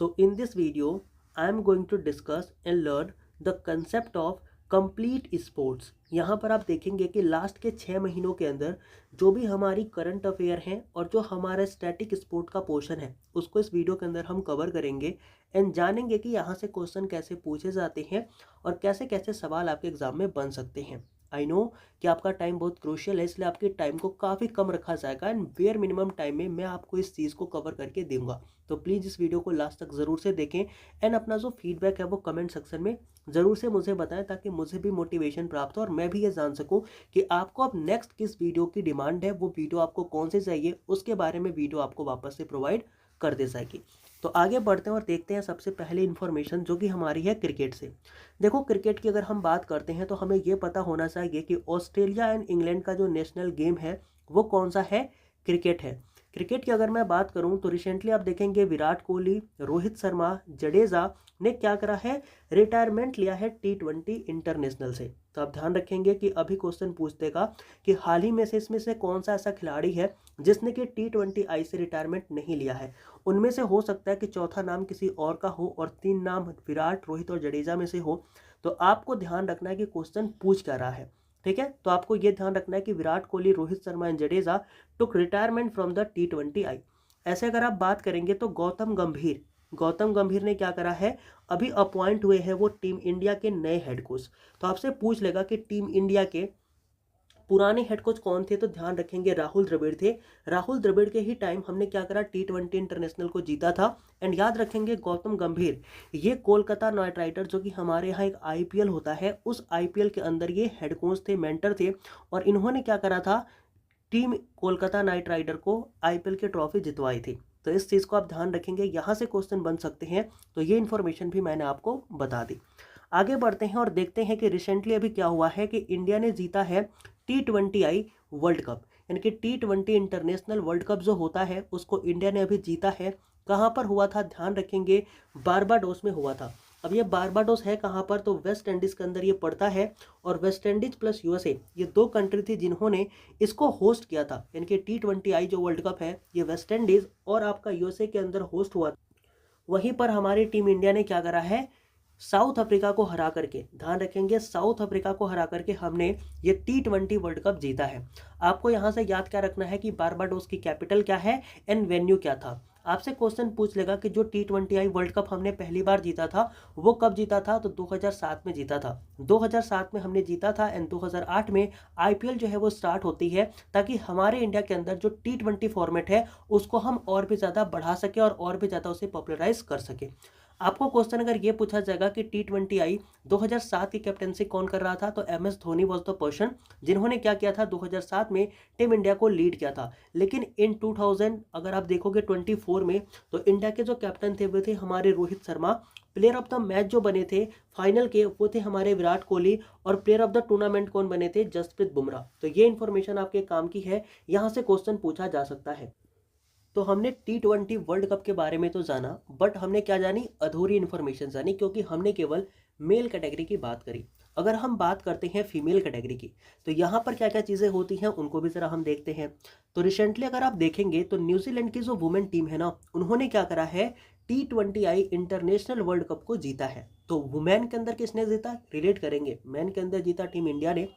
So in this video, I am going to discuss and learn the concept of complete sports. यहाँ पर आप देखेंगे कि last के 6 महीनों के अंदर जो भी हमारी करंट अफेयर हैं और जो हमारा स्टैटिक स्पोर्ट का पोर्शन है उसको इस वीडियो के अंदर हम कवर करेंगे एंड जानेंगे कि यहाँ से क्वेश्चन कैसे पूछे जाते हैं और कैसे कैसे सवाल आपके एग्जाम में बन सकते हैं। आई नो कि आपका टाइम बहुत क्रूशियल है, इसलिए आपके टाइम को काफ़ी कम रखा जाएगा एंड वेयर मिनिमम टाइम में मैं आपको इस चीज़ को कवर करके दूंगा। तो प्लीज़ इस वीडियो को लास्ट तक ज़रूर से देखें एंड अपना जो फीडबैक है वो कमेंट सेक्शन में ज़रूर से मुझे बताएं ताकि मुझे भी मोटिवेशन प्राप्त हो और मैं भी ये जान सकूं कि आपको अब नेक्स्ट किस वीडियो की डिमांड है, वो वीडियो आपको कौन से चाहिए, उसके बारे में वीडियो आपको वापस से प्रोवाइड कर दे जाएगी। तो आगे बढ़ते हैं और देखते हैं सबसे पहले इन्फॉर्मेशन जो कि हमारी है क्रिकेट से। देखो, क्रिकेट की अगर हम बात करते हैं तो हमें ये पता होना चाहिए कि ऑस्ट्रेलिया एंड इंग्लैंड का जो नेशनल गेम है वो कौन सा है, क्रिकेट है। क्रिकेट की अगर मैं बात करूं तो रिसेंटली आप देखेंगे विराट कोहली, रोहित शर्मा, जडेजा ने क्या करा है, रिटायरमेंट लिया है T20 इंटरनेशनल से। तो आप ध्यान रखेंगे कि अभी क्वेश्चन पूछ देगा कि हाल ही में से इसमें से कौन सा ऐसा खिलाड़ी है जिसने कि T20I से रिटायरमेंट नहीं लिया है। उनमें से हो सकता है कि चौथा नाम किसी और का हो और 3 नाम विराट, रोहित और जडेजा में से हो। तो आपको ध्यान रखना है कि क्वेश्चन पूछ क्या रहा है, ठीक है। तो आपको यह ध्यान रखना है कि Virat Kohli, Rohit Sharma and Jadeja took retirement from the T20I। ऐसे अगर आप बात करेंगे तो गौतम गंभीर ने क्या करा है, अभी अपॉइंट हुए हैं वो टीम इंडिया के नए हेड कोच। तो आपसे पूछ लेगा कि टीम इंडिया के पुराने हेड कोच कौन थे, तो ध्यान रखेंगे राहुल द्रविड़ थे। राहुल द्रविड़ के ही टाइम हमने क्या करा, T20 इंटरनेशनल को जीता था। एंड याद रखेंगे गौतम गंभीर ये कोलकाता नाइट राइडर जो कि हमारे यहाँ एक IPL होता है, उस IPL के अंदर ये हेड कोच थे, मेंटर थे और इन्होंने क्या करा था, टीम कोलकाता नाइट राइडर को IPL की ट्रॉफी जितवाई थी। तो इस चीज़ को आप ध्यान रखेंगे, यहाँ से क्वेश्चन बन सकते हैं। तो ये इन्फॉर्मेशन भी मैंने आपको बता दी। आगे बढ़ते हैं और देखते हैं कि रिसेंटली अभी क्या हुआ है कि इंडिया ने जीता है T20I वर्ल्ड कप, यानी कि T20 इंटरनेशनल वर्ल्ड कप जो होता है उसको इंडिया ने अभी जीता है। कहाँ पर हुआ था, ध्यान रखेंगे बारबाडोस में हुआ था। अब ये बारबाडोस है कहाँ पर, तो वेस्ट इंडीज़ के अंदर ये पड़ता है और वेस्ट इंडीज प्लस USA ये 2 कंट्री थी जिन्होंने इसको होस्ट किया था। यानी कि T20I जो वर्ल्ड कप है ये वेस्ट इंडीज़ और आपका USA के अंदर होस्ट हुआ। वहीं पर हमारी टीम इंडिया ने क्या करा है, साउथ अफ्रीका को हरा करके, ध्यान रखेंगे साउथ अफ्रीका को हरा करके हमने ये T20 वर्ल्ड कप जीता है। आपको यहाँ से याद क्या रखना है कि बारबाडोस की कैपिटल क्या है एंड वेन्यू क्या था। आपसे क्वेश्चन पूछ लेगा कि जो T20I वर्ल्ड कप हमने पहली बार जीता था वो कब जीता था, तो 2007 में जीता था। 2007 में हमने जीता था एंड 2008 में IPL जो है वो स्टार्ट होती है ताकि हमारे इंडिया के अंदर जो T20 फॉर्मेट है उसको हम और भी ज़्यादा बढ़ा सके और भी ज़्यादा उसे पॉपुलराइज कर सके। आपको क्वेश्चन अगर ये पूछा जाएगा कि T20I 2007 की कैप्टनसी कौन कर रहा था, तो MS Dhoni was the person जिन्होंने क्या किया था, 2007 में टीम इंडिया को लीड किया था। लेकिन इन 2000 अगर आप देखोगे 24 में, तो इंडिया के जो कैप्टन थे वो थे हमारे Rohit Sharma. Player of the match जो बने थे फाइनल के वो थे हमारे विराट कोहली और प्लेयर ऑफ द टूर्नामेंट कौन बने थे, जसप्रीत बुमराह। तो ये इन्फॉर्मेशन आपके काम की है, यहाँ से क्वेश्चन पूछा जा सकता है। तो हमने T20 वर्ल्ड कप के बारे में तो जाना, बट हमने क्या जानी, अधूरी इन्फॉर्मेशन जानी, क्योंकि हमने केवल मेल कैटेगरी की बात करी। अगर हम बात करते हैं फीमेल कैटेगरी की, तो यहाँ पर क्या क्या चीज़ें होती हैं उनको भी ज़रा हम देखते हैं। तो रिसेंटली अगर आप देखेंगे तो न्यूजीलैंड की जो वुमेन टीम है ना, उन्होंने क्या करा है, T20I इंटरनेशनल वर्ल्ड कप को जीता है। तो वुमेन के अंदर किसने जीता, रिलेट करेंगे, मैन के अंदर जीता टीम इंडिया ने।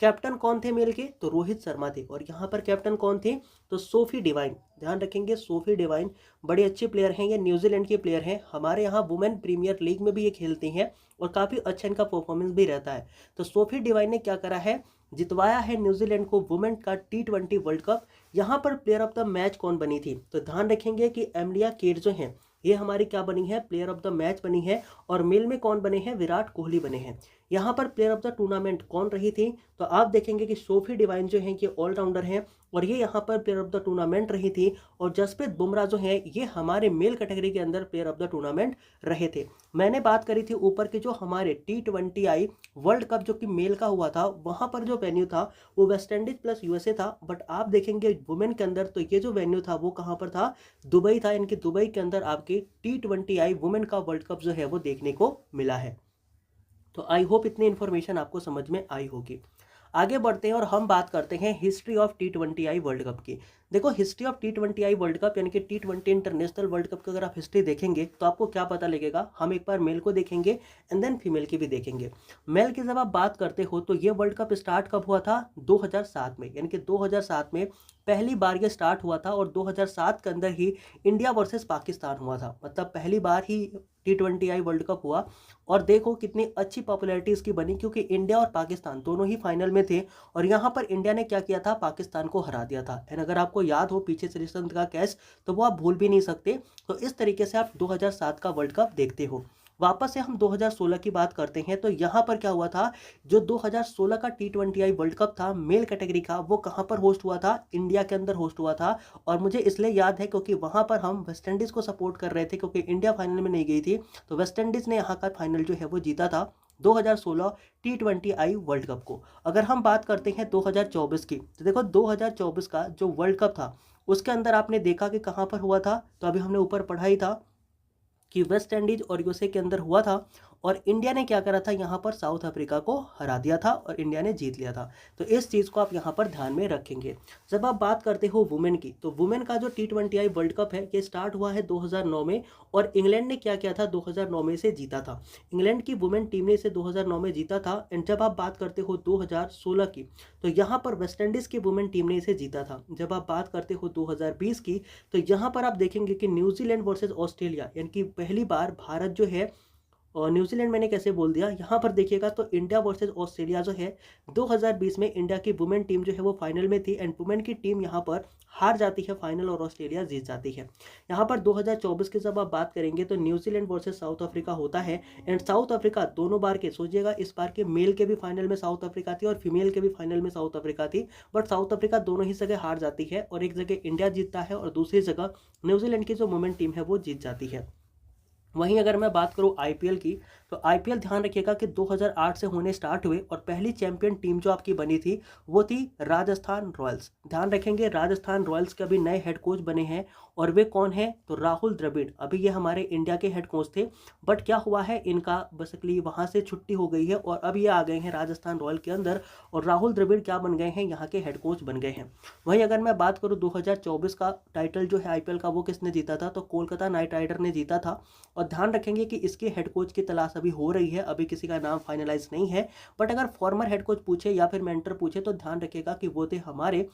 कैप्टन कौन थे मेल के, तो रोहित शर्मा थे। और यहाँ पर कैप्टन कौन थे, तो सोफी डिवाइन। ध्यान रखेंगे सोफी डिवाइन बड़े अच्छे प्लेयर हैं, ये न्यूजीलैंड के प्लेयर हैं, हमारे यहाँ वुमेन प्रीमियर लीग में भी ये खेलती हैं और काफ़ी अच्छा इनका परफॉर्मेंस भी रहता है। तो सोफी डिवाइन ने क्या करा है, जितवाया है न्यूजीलैंड को वुमेन का T20 वर्ल्ड कप। यहाँ पर प्लेयर ऑफ द मैच कौन बनी थी, तो ध्यान रखेंगे कि एमिलिया केट जो हैं ये हमारी क्या बनी है, प्लेयर ऑफ द मैच बनी है। और मेल में कौन बने हैं, विराट कोहली बने हैं। यहाँ पर प्लेयर ऑफ द टूर्नामेंट कौन रही थी, तो आप देखेंगे कि सोफी डिवाइन जो हैं ये ऑलराउंडर हैं और ये यहाँ पर प्लेयर ऑफ द टूर्नामेंट रही थी। और जसप्रीत बुमराह जो है ये हमारे मेल कैटेगरी के अंदर प्लेयर ऑफ द टूर्नामेंट रहे थे। मैंने बात करी थी ऊपर के जो हमारे T20I वर्ल्ड कप जो कि मेल का हुआ था, वहाँ पर जो वेन्यू था वो वेस्ट इंडीज प्लस USA था। बट आप देखेंगे वुमेन के अंदर तो ये जो वेन्यू था वो कहाँ पर था, दुबई था। इनकी दुबई के अंदर आपके T20I वुमेन का वर्ल्ड कप जो है वो देखने को मिला है। तो आई होप इतनी इन्फॉर्मेशन आपको समझ में आई होगी। आगे बढ़ते हैं और हम बात करते हैं history of T20I world cup की। देखो history of T20I world cup यानी कि T20 इंटरनेशनल वर्ल्ड कप की अगर आप हिस्ट्री देखेंगे तो आपको क्या पता लगेगा, हम एक बार मेल को देखेंगे एंड देन फीमेल की भी देखेंगे। मेल की जब आप बात करते हो तो ये वर्ल्ड कप स्टार्ट कब हुआ था, 2007 में, यानी कि 2007 में पहली बार ये स्टार्ट हुआ था और 2007 के अंदर ही इंडिया वर्सेस पाकिस्तान हुआ था, मतलब पहली बार ही T20I वर्ल्ड कप हुआ। और देखो कितनी अच्छी पॉपुलैरिटी इसकी बनी, क्योंकि इंडिया और पाकिस्तान दोनों ही फाइनल में थे और यहाँ पर इंडिया ने क्या किया था, पाकिस्तान को हरा दिया था। एंड अगर आपको याद हो पीछे श्रीसंत का कैच, तो वो आप भूल भी नहीं सकते। तो इस तरीके से आप 2007 का वर्ल्ड कप देखते हो। वापस से हम 2016 की बात करते हैं, तो यहाँ पर क्या हुआ था, जो 2016 का T20I वर्ल्ड कप था मेल कैटेगरी का, वो कहाँ पर होस्ट हुआ था, इंडिया के अंदर होस्ट हुआ था। और मुझे इसलिए याद है क्योंकि वहाँ पर हम वेस्ट इंडीज़ को सपोर्ट कर रहे थे, क्योंकि इंडिया फाइनल में नहीं गई थी, तो वेस्ट इंडीज़ ने यहाँ का फाइनल जो है वो जीता था 2016 T20I वर्ल्ड कप को। अगर हम बात करते हैं 2024 की, तो देखो 2024 का जो वर्ल्ड कप था उसके अंदर आपने देखा कि कहाँ पर हुआ था, तो अभी हमने ऊपर पढ़ा ही था कि वेस्ट इंडीज और यूएसए के अंदर हुआ था और इंडिया ने क्या करा था, यहाँ पर साउथ अफ्रीका को हरा दिया था और इंडिया ने जीत लिया था। तो इस चीज़ को आप यहाँ पर ध्यान में रखेंगे। जब आप बात करते हो वुमेन की, तो वुमेन का जो T20I वर्ल्ड कप है ये स्टार्ट हुआ है 2009 में और इंग्लैंड ने क्या किया था, 2009 में से जीता था। इंग्लैंड की वुमेन टीम ने इसे 2009 में जीता था। एंड जब आप बात करते हो 2016 की, तो यहाँ पर वेस्ट इंडीज़ की वुमेन टीम ने इसे जीता था। जब आप बात करते हो 2020 की, तो यहाँ पर आप देखेंगे कि न्यूजीलैंड वर्सेज ऑस्ट्रेलिया, यानी कि पहली बार भारत जो है, और न्यूजीलैंड मैंने कैसे बोल दिया, यहाँ पर देखिएगा तो इंडिया वर्सेस ऑस्ट्रेलिया जो है 2020 में इंडिया की वुमेन टीम जो है वो फाइनल में थी एंड वुमेन की टीम यहाँ पर हार जाती है फाइनल और ऑस्ट्रेलिया जीत जाती है। यहाँ पर 2024 की जब आप बात करेंगे तो न्यूजीलैंड वर्सेस साउथ अफ्रीका होता है एंड साउथ अफ्रीका दोनों बार के, सोचिएगा इस बार के मेल के भी फाइनल में साउथ अफ्रीका थी और फीमेल के भी फाइनल में साउथ अफ्रीका थी, बट साउथ अफ्रीका दोनों ही जगह हार जाती है और एक जगह इंडिया जीतता है और दूसरी जगह न्यूजीलैंड की जो वुमेन टीम है वो जीत जाती है। वहीं अगर मैं बात करूं आईपीएल की, तो आईपीएल ध्यान रखिएगा कि 2008 से होने स्टार्ट हुए और पहली चैंपियन टीम जो आपकी बनी थी वो थी राजस्थान रॉयल्स। ध्यान रखेंगे राजस्थान रॉयल्स के अभी नए हेड कोच बने हैं और वे कौन है, तो राहुल द्रविड़। अभी ये हमारे इंडिया के हेड कोच थे, बट क्या हुआ है, इनका बेसिकली वहाँ से छुट्टी हो गई है और अब ये आ गए हैं राजस्थान रॉयल के अंदर और राहुल द्रविड़ क्या बन गए हैं, यहाँ के हेड कोच बन गए हैं। वहीं अगर मैं बात करूँ 2024 का टाइटल जो है आईपीएल का, वो किसने जीता था, तो कोलकाता नाइट राइडर ने जीता था। और ध्यान रखेंगे कि इसके हेड कोच की तलाश अभी हो रही है, अभी किसी का नाम फाइनलाइज नहीं है, बट अगर फॉर्मर हेड कोच पूछे या फिर मेंटर पूछे तो ध्यान रखिएगा कि वो थे हमारे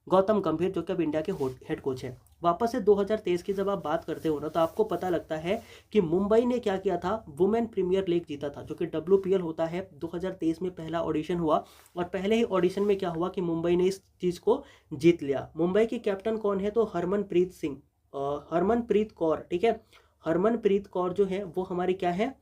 गौतम गंभीर, जो कि अब इंडिया के हेड कोच है। वापस से 2023 की जब आप बात करते हो ना, तो आपको पता लगता है कि मुंबई ने क्या किया था, वुमेन प्रीमियर लीग जीता था, जो कि WPL होता है। 2023 में पहला ऑडिशन हुआ और पहले ही ऑडिशन में क्या हुआ कि मुंबई ने इस चीज़ को जीत लिया। मुंबई की कैप्टन कौन है, तो हरमनप्रीत कौर, ठीक है। हरमनप्रीत कौर जो है वो हमारी क्या है,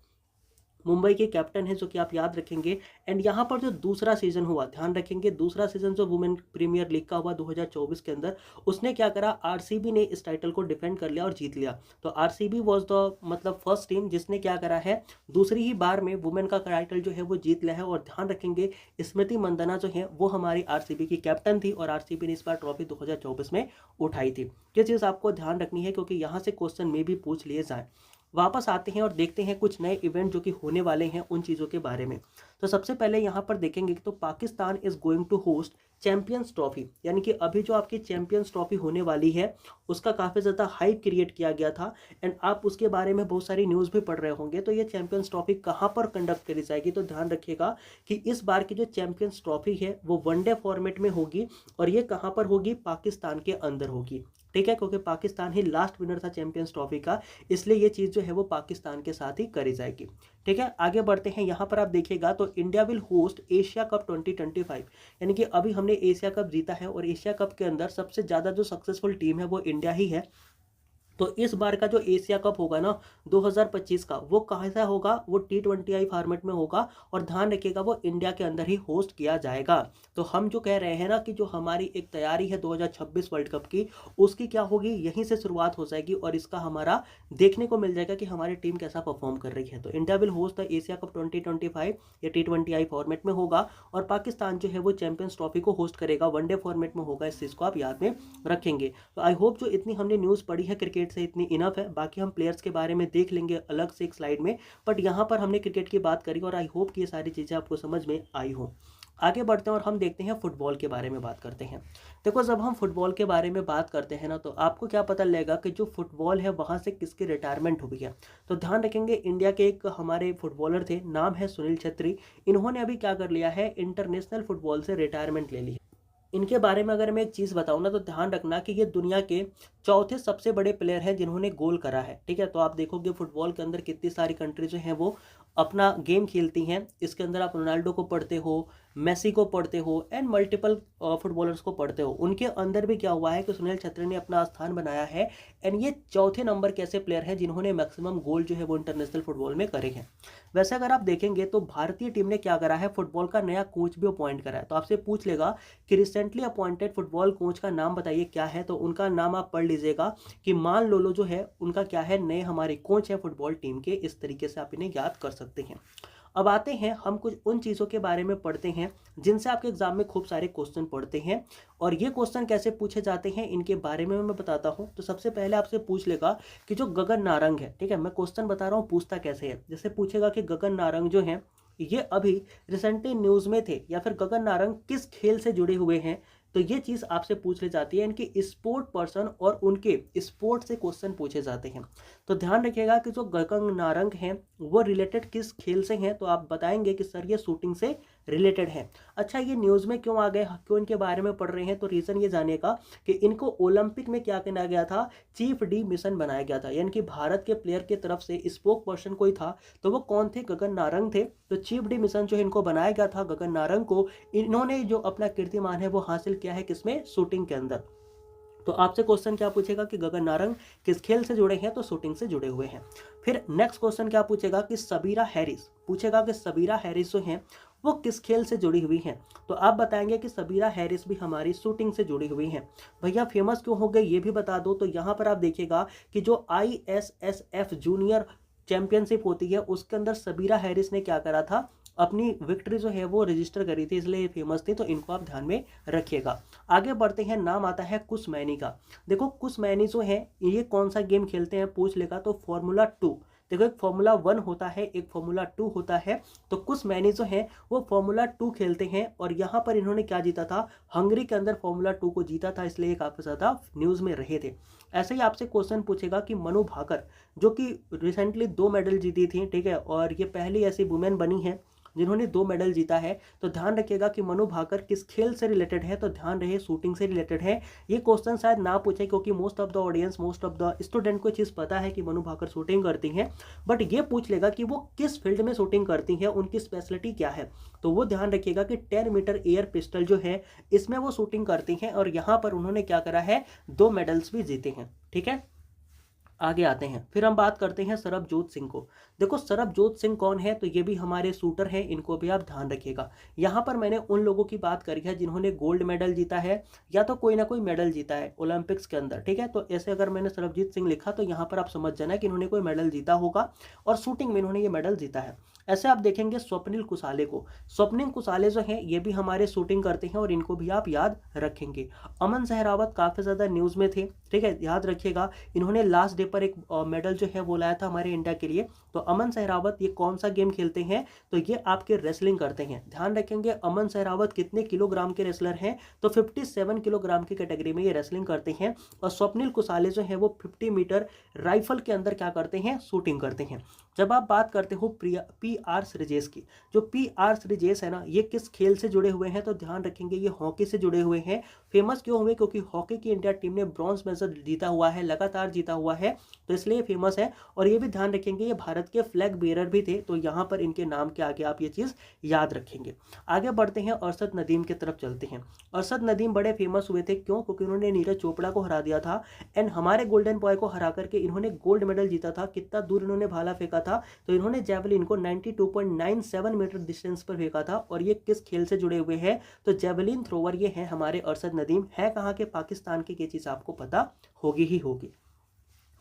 मुंबई के कैप्टन है, जो कि आप याद रखेंगे। एंड यहाँ पर जो दूसरा सीजन हुआ, ध्यान रखेंगे दूसरा सीजन जो वुमेन प्रीमियर लीग का हुआ 2024 के अंदर, उसने क्या करा, आरसीबी ने इस टाइटल को डिफेंड कर लिया और जीत लिया। तो आरसीबी वाज द मतलब फर्स्ट टीम जिसने क्या करा है, दूसरी ही बार में वुमेन का टाइटल जो है वो जीत लिया है। और ध्यान रखेंगे स्मृति मंदाना जो है वो हमारी आरसीबी की कैप्टन थी और आरसीबी ने इस बार ट्रॉफी 2024 में उठाई थी। ये चीज़ आपको ध्यान रखनी है क्योंकि यहाँ से क्वेश्चन में भी पूछ लिए जाए। वापस आते हैं और देखते हैं कुछ नए इवेंट जो कि होने वाले हैं उन चीज़ों के बारे में। तो सबसे पहले यहाँ पर देखेंगे कि तो Pakistan is going to host champions trophy, यानी कि अभी जो आपकी चैंपियंस ट्रॉफी होने वाली है उसका काफ़ी ज़्यादा हाइप क्रिएट किया गया था एंड आप उसके बारे में बहुत सारी न्यूज़ भी पढ़ रहे होंगे। तो ये चैंपियंस ट्रॉफी कहाँ पर कंडक्ट करी जाएगी, तो ध्यान रखिएगा कि इस बार की जो चैंपियंस ट्रॉफी है वो वनडे फॉर्मेट में होगी और ये कहाँ पर होगी, पाकिस्तान के अंदर होगी, ठीक है, क्योंकि पाकिस्तान ही लास्ट विनर था चैंपियंस ट्रॉफी का, इसलिए ये चीज़ जो है वो पाकिस्तान के साथ ही करी जाएगी। ठीक है, आगे बढ़ते हैं। यहाँ पर आप देखिएगा तो India will host Asia cup 2025, यानी कि अभी हमने एशिया कप जीता है और एशिया कप के अंदर सबसे ज़्यादा जो सक्सेसफुल टीम है वो इंडिया ही है। तो इस बार का जो एशिया कप होगा ना 2025 का, वो कैसा होगा, वो T20I फॉर्मेट में होगा और ध्यान रखिएगा वो इंडिया के अंदर ही होस्ट किया जाएगा। तो हम जो कह रहे हैं ना कि जो हमारी एक तैयारी है 2026 वर्ल्ड कप की, उसकी क्या होगी, यहीं से शुरुआत हो जाएगी और इसका हमारा देखने को मिल जाएगा कि हमारी टीम कैसा परफॉर्म कर रही है। तो India will host the Asia cup 2025, ये T20I फॉर्मेट में होगा और पाकिस्तान जो है वो चैंपियंस ट्रॉफी को होस्ट करेगा, वनडे फॉर्मेट में होगा। इस चीज़ को आप याद में रखेंगे। तो आई होप जो इतनी हमने न्यूज़ पढ़ी है क्रिकेट से इतनी इनफ है, बाकी हम प्लेयर्स के बारे में देख लेंगे अलग से एक स्लाइड में, बट यहाँ पर हमने क्रिकेट की बात करी और आई होप कि ये सारी चीज़ें आपको समझ में आई हो। आगे बढ़ते हैं और हम देखते हैं फुटबॉल के बारे में बात करते हैं। देखो जब हम फुटबॉल के बारे में बात करते हैं ना, तो आपको क्या पता लगेगा कि जो फुटबॉल है वहाँ से किसकी रिटायरमेंट हुई है। तो ध्यान रखेंगे, इंडिया के एक हमारे फुटबॉलर थे, नाम है सुनील छेत्री। इन्होंने अभी क्या कर लिया है, इंटरनेशनल फुटबॉल से रिटायरमेंट ले ली है। इनके बारे में अगर मैं एक चीज़ बताऊँ ना, तो ध्यान रखना कि ये दुनिया के चौथे सबसे बड़े प्लेयर हैं जिन्होंने गोल करा है। ठीक है, तो आप देखोगे फुटबॉल के अंदर कितनी सारी कंट्री जो हैं वो अपना गेम खेलती हैं। इसके अंदर आप रोनाल्डो को पढ़ते हो, मेसी को पढ़ते हो एंड मल्टीपल फुटबॉलर्स को पढ़ते हो। उनके अंदर भी क्या हुआ है कि सुनील छेत्री ने अपना स्थान बनाया है एंड ये चौथे नंबर के ऐसे प्लेयर हैं जिन्होंने मैक्सिमम गोल जो है वो इंटरनेशनल फुटबॉल में करे हैं। वैसे अगर आप देखेंगे तो भारतीय टीम ने क्या करा है, फुटबॉल का नया कोच भी अपॉइंट करा है। तो आपसे पूछ लेगा कि रिसेंटली अपॉइंटेड फुटबॉल कोच का नाम बताइए क्या है, तो उनका नाम आप पढ़ लीजिएगा कि मान लोलो जो है उनका क्या है, नए हमारे कोच है फुटबॉल टीम के। इस तरीके से आप इन्हें याद कर सकते हैं। अब आते हैं हम कुछ उन चीज़ों के बारे में पढ़ते हैं जिनसे आपके एग्जाम में खूब सारे क्वेश्चन पढ़ते हैं, और ये क्वेश्चन कैसे पूछे जाते हैं इनके बारे में मैं बताता हूँ। तो सबसे पहले आपसे पूछ लेगा कि जो गगन नारंग है, ठीक है, मैं क्वेश्चन बता रहा हूँ पूछता कैसे है। जैसे पूछेगा कि गगन नारंग जो है ये अभी रिसेंटली न्यूज़ में थे, या फिर गगन नारंग किस खेल से जुड़े हुए हैं, तो ये चीज़ आपसे पूछ ली जाती है। इनकी स्पोर्ट पर्सन और उनके स्पोर्ट से क्वेश्चन पूछे जाते हैं। तो ध्यान रखिएगा कि जो गगन नारंग हैं वो रिलेटेड किस खेल से हैं, तो आप बताएंगे कि सर ये शूटिंग से रिलेटेड है। अच्छा, ये न्यूज़ में क्यों आ गए, क्यों इनके बारे में पढ़ रहे हैं, तो रीज़न ये जानिएगा कि इनको ओलंपिक में क्या किया गया था, चीफ डी मिशन बनाया गया था। यानी कि भारत के प्लेयर की तरफ से स्पोक पर्सन कोई था, तो वो कौन थे, गगन नारंग थे। तो चीफ डी मिशन जो इनको बनाया गया था गगन नारंग को, इन्होंने जो अपना कीर्तिमान है वो हासिल किया है किसमें, शूटिंग के अंदर। तो आपसे क्वेश्चन क्या पूछेगा कि गगन नारंग किस खेल से जुड़े हैं, तो शूटिंग से जुड़े हुए हैं। फिर नेक्स्ट क्वेश्चन क्या पूछेगा कि सबीरा हैरिस, पूछेगा कि सबीरा हैरिस जो हैं वो किस खेल से जुड़ी हुई हैं, तो आप बताएंगे कि सबीरा हैरिस भी हमारी शूटिंग से जुड़ी हुई हैं। भैया फेमस क्यों हो गए ये भी बता दो। तो यहाँ पर आप देखिएगा कि जो ISSF जूनियर चैंपियनशिप होती है उसके अंदर सबीरा हैरिस ने क्या करा था, अपनी विक्ट्री जो है वो रजिस्टर करी थी, इसलिए फेमस थी। तो इनको आप ध्यान में रखिएगा। आगे बढ़ते हैं, नाम आता है कुश मैनी का। देखो कुश मैनी जो है ये कौन सा गेम खेलते हैं पूछ लेगा, तो फॉर्मूला 2। देखो एक फॉर्मूला 1 होता है, एक फॉर्मूला 2 होता है। तो कुश मैनी जो है वो फॉर्मूला 2 खेलते हैं, और यहाँ पर इन्होंने क्या जीता था, हंगरी के अंदर फॉर्मूला 2 को जीता था, इसलिए काफ़ी ज़्यादा न्यूज़ में रहे थे। ऐसे ही आपसे क्वेश्चन पूछेगा कि मनु भाकर जो कि रिसेंटली 2 मेडल जीती थी, ठीक है, और ये पहली ऐसी वुमेन बनी है जिन्होंने 2 मेडल जीता है। तो ध्यान रखिएगा कि मनु भाकर किस खेल से रिलेटेड है, तो ध्यान रहे शूटिंग से रिलेटेड है। ये क्वेश्चन शायद ना पूछे क्योंकि most of the audience, most of the student को चीज़ पता है कि मनु भाकर शूटिंग करती हैं, बट ये पूछ लेगा कि वो किस फील्ड में शूटिंग करती हैं, उनकी स्पेशलिटी क्या है। तो वो ध्यान रखिएगा कि 10 मीटर एयर पिस्टल जो है इसमें वो शूटिंग करती हैं, और यहाँ पर उन्होंने क्या करा है, 2 मेडल्स भी जीते हैं। ठीक है, आगे आते हैं, फिर हम बात करते हैं सरबजोत सिंह को। देखो सरबजोत सिंह कौन है, तो ये भी हमारे शूटर हैं, इनको भी आप ध्यान रखिएगा। यहाँ पर मैंने उन लोगों की बात करी है जिन्होंने गोल्ड मेडल जीता है या तो कोई ना कोई मेडल जीता है ओलंपिक्स के अंदर। ठीक है, तो ऐसे अगर मैंने सरबजीत सिंह लिखा तो यहाँ पर आप समझ जाना कि इन्होंने कोई मेडल जीता होगा और शूटिंग में इन्होंने ये मेडल जीता है। ऐसे आप देखेंगे स्वप्निल कुसाले को, स्वप्निल कुसाले जो हैं ये भी हमारे शूटिंग करते हैं और इनको भी आप याद रखेंगे। अमन सहरावत काफ़ी ज़्यादा न्यूज़ में थे, ठीक है, याद रखिएगा। इन्होंने लास्ट डे पर एक मेडल जो है वो लाया था हमारे इंडिया के लिए। तो अमन सहरावत ये कौन सा गेम खेलते हैं, तो ये आपके रेसलिंग करते हैं। ध्यान रखेंगे अमन सहरावत कितने किलोग्राम के रेसलर हैं, तो 57 किलोग्राम की कैटेगरी में ये रेसलिंग करते हैं। और स्वप्निल कुसाले जो है वो 50 मीटर राइफल के अंदर क्या करते हैं, शूटिंग करते हैं। जब आप बात करते हो PR श्रीजेश की, जो PR श्रीजेश है ना, ये किस खेल से जुड़े हुए हैं, तो ध्यान रखेंगे ये हॉकी से जुड़े हुए हैं। फेमस क्यों हुए, क्योंकि हॉकी की इंडिया टीम ने ब्रॉन्ज मेडल जीता हुआ है, लगातार जीता हुआ है, तो इसलिए फेमस है। और ये भी ध्यान रखेंगे ये भारत के फ्लैग बेरर भी थे, तो यहाँ पर इनके नाम के आगे आप ये चीज़ याद रखेंगे। आगे बढ़ते हैं, अरशद नदीम की तरफ चलते हैं। अरशद नदीम बड़े फेमस हुए थे, क्यों, क्योंकि उन्होंने नीरज चोपड़ा को हरा दिया था एंड हमारे गोल्डन बॉय को हरा करके इन्होंने गोल्ड मेडल जीता था। कितना दूर इन्होंने भाला फेंका था, तो इन्होंने जेवलिन को 92.97 मीटर डिस्टेंस पर फेंका था। और ये किस खेल से जुड़े हुए हैं, तो जेवलिन थ्रोवर ये हैं हमारे अरशद नदीम। है कहाँ के, पाकिस्तान की, ये चीज़ आपको पता होगी ही होगी।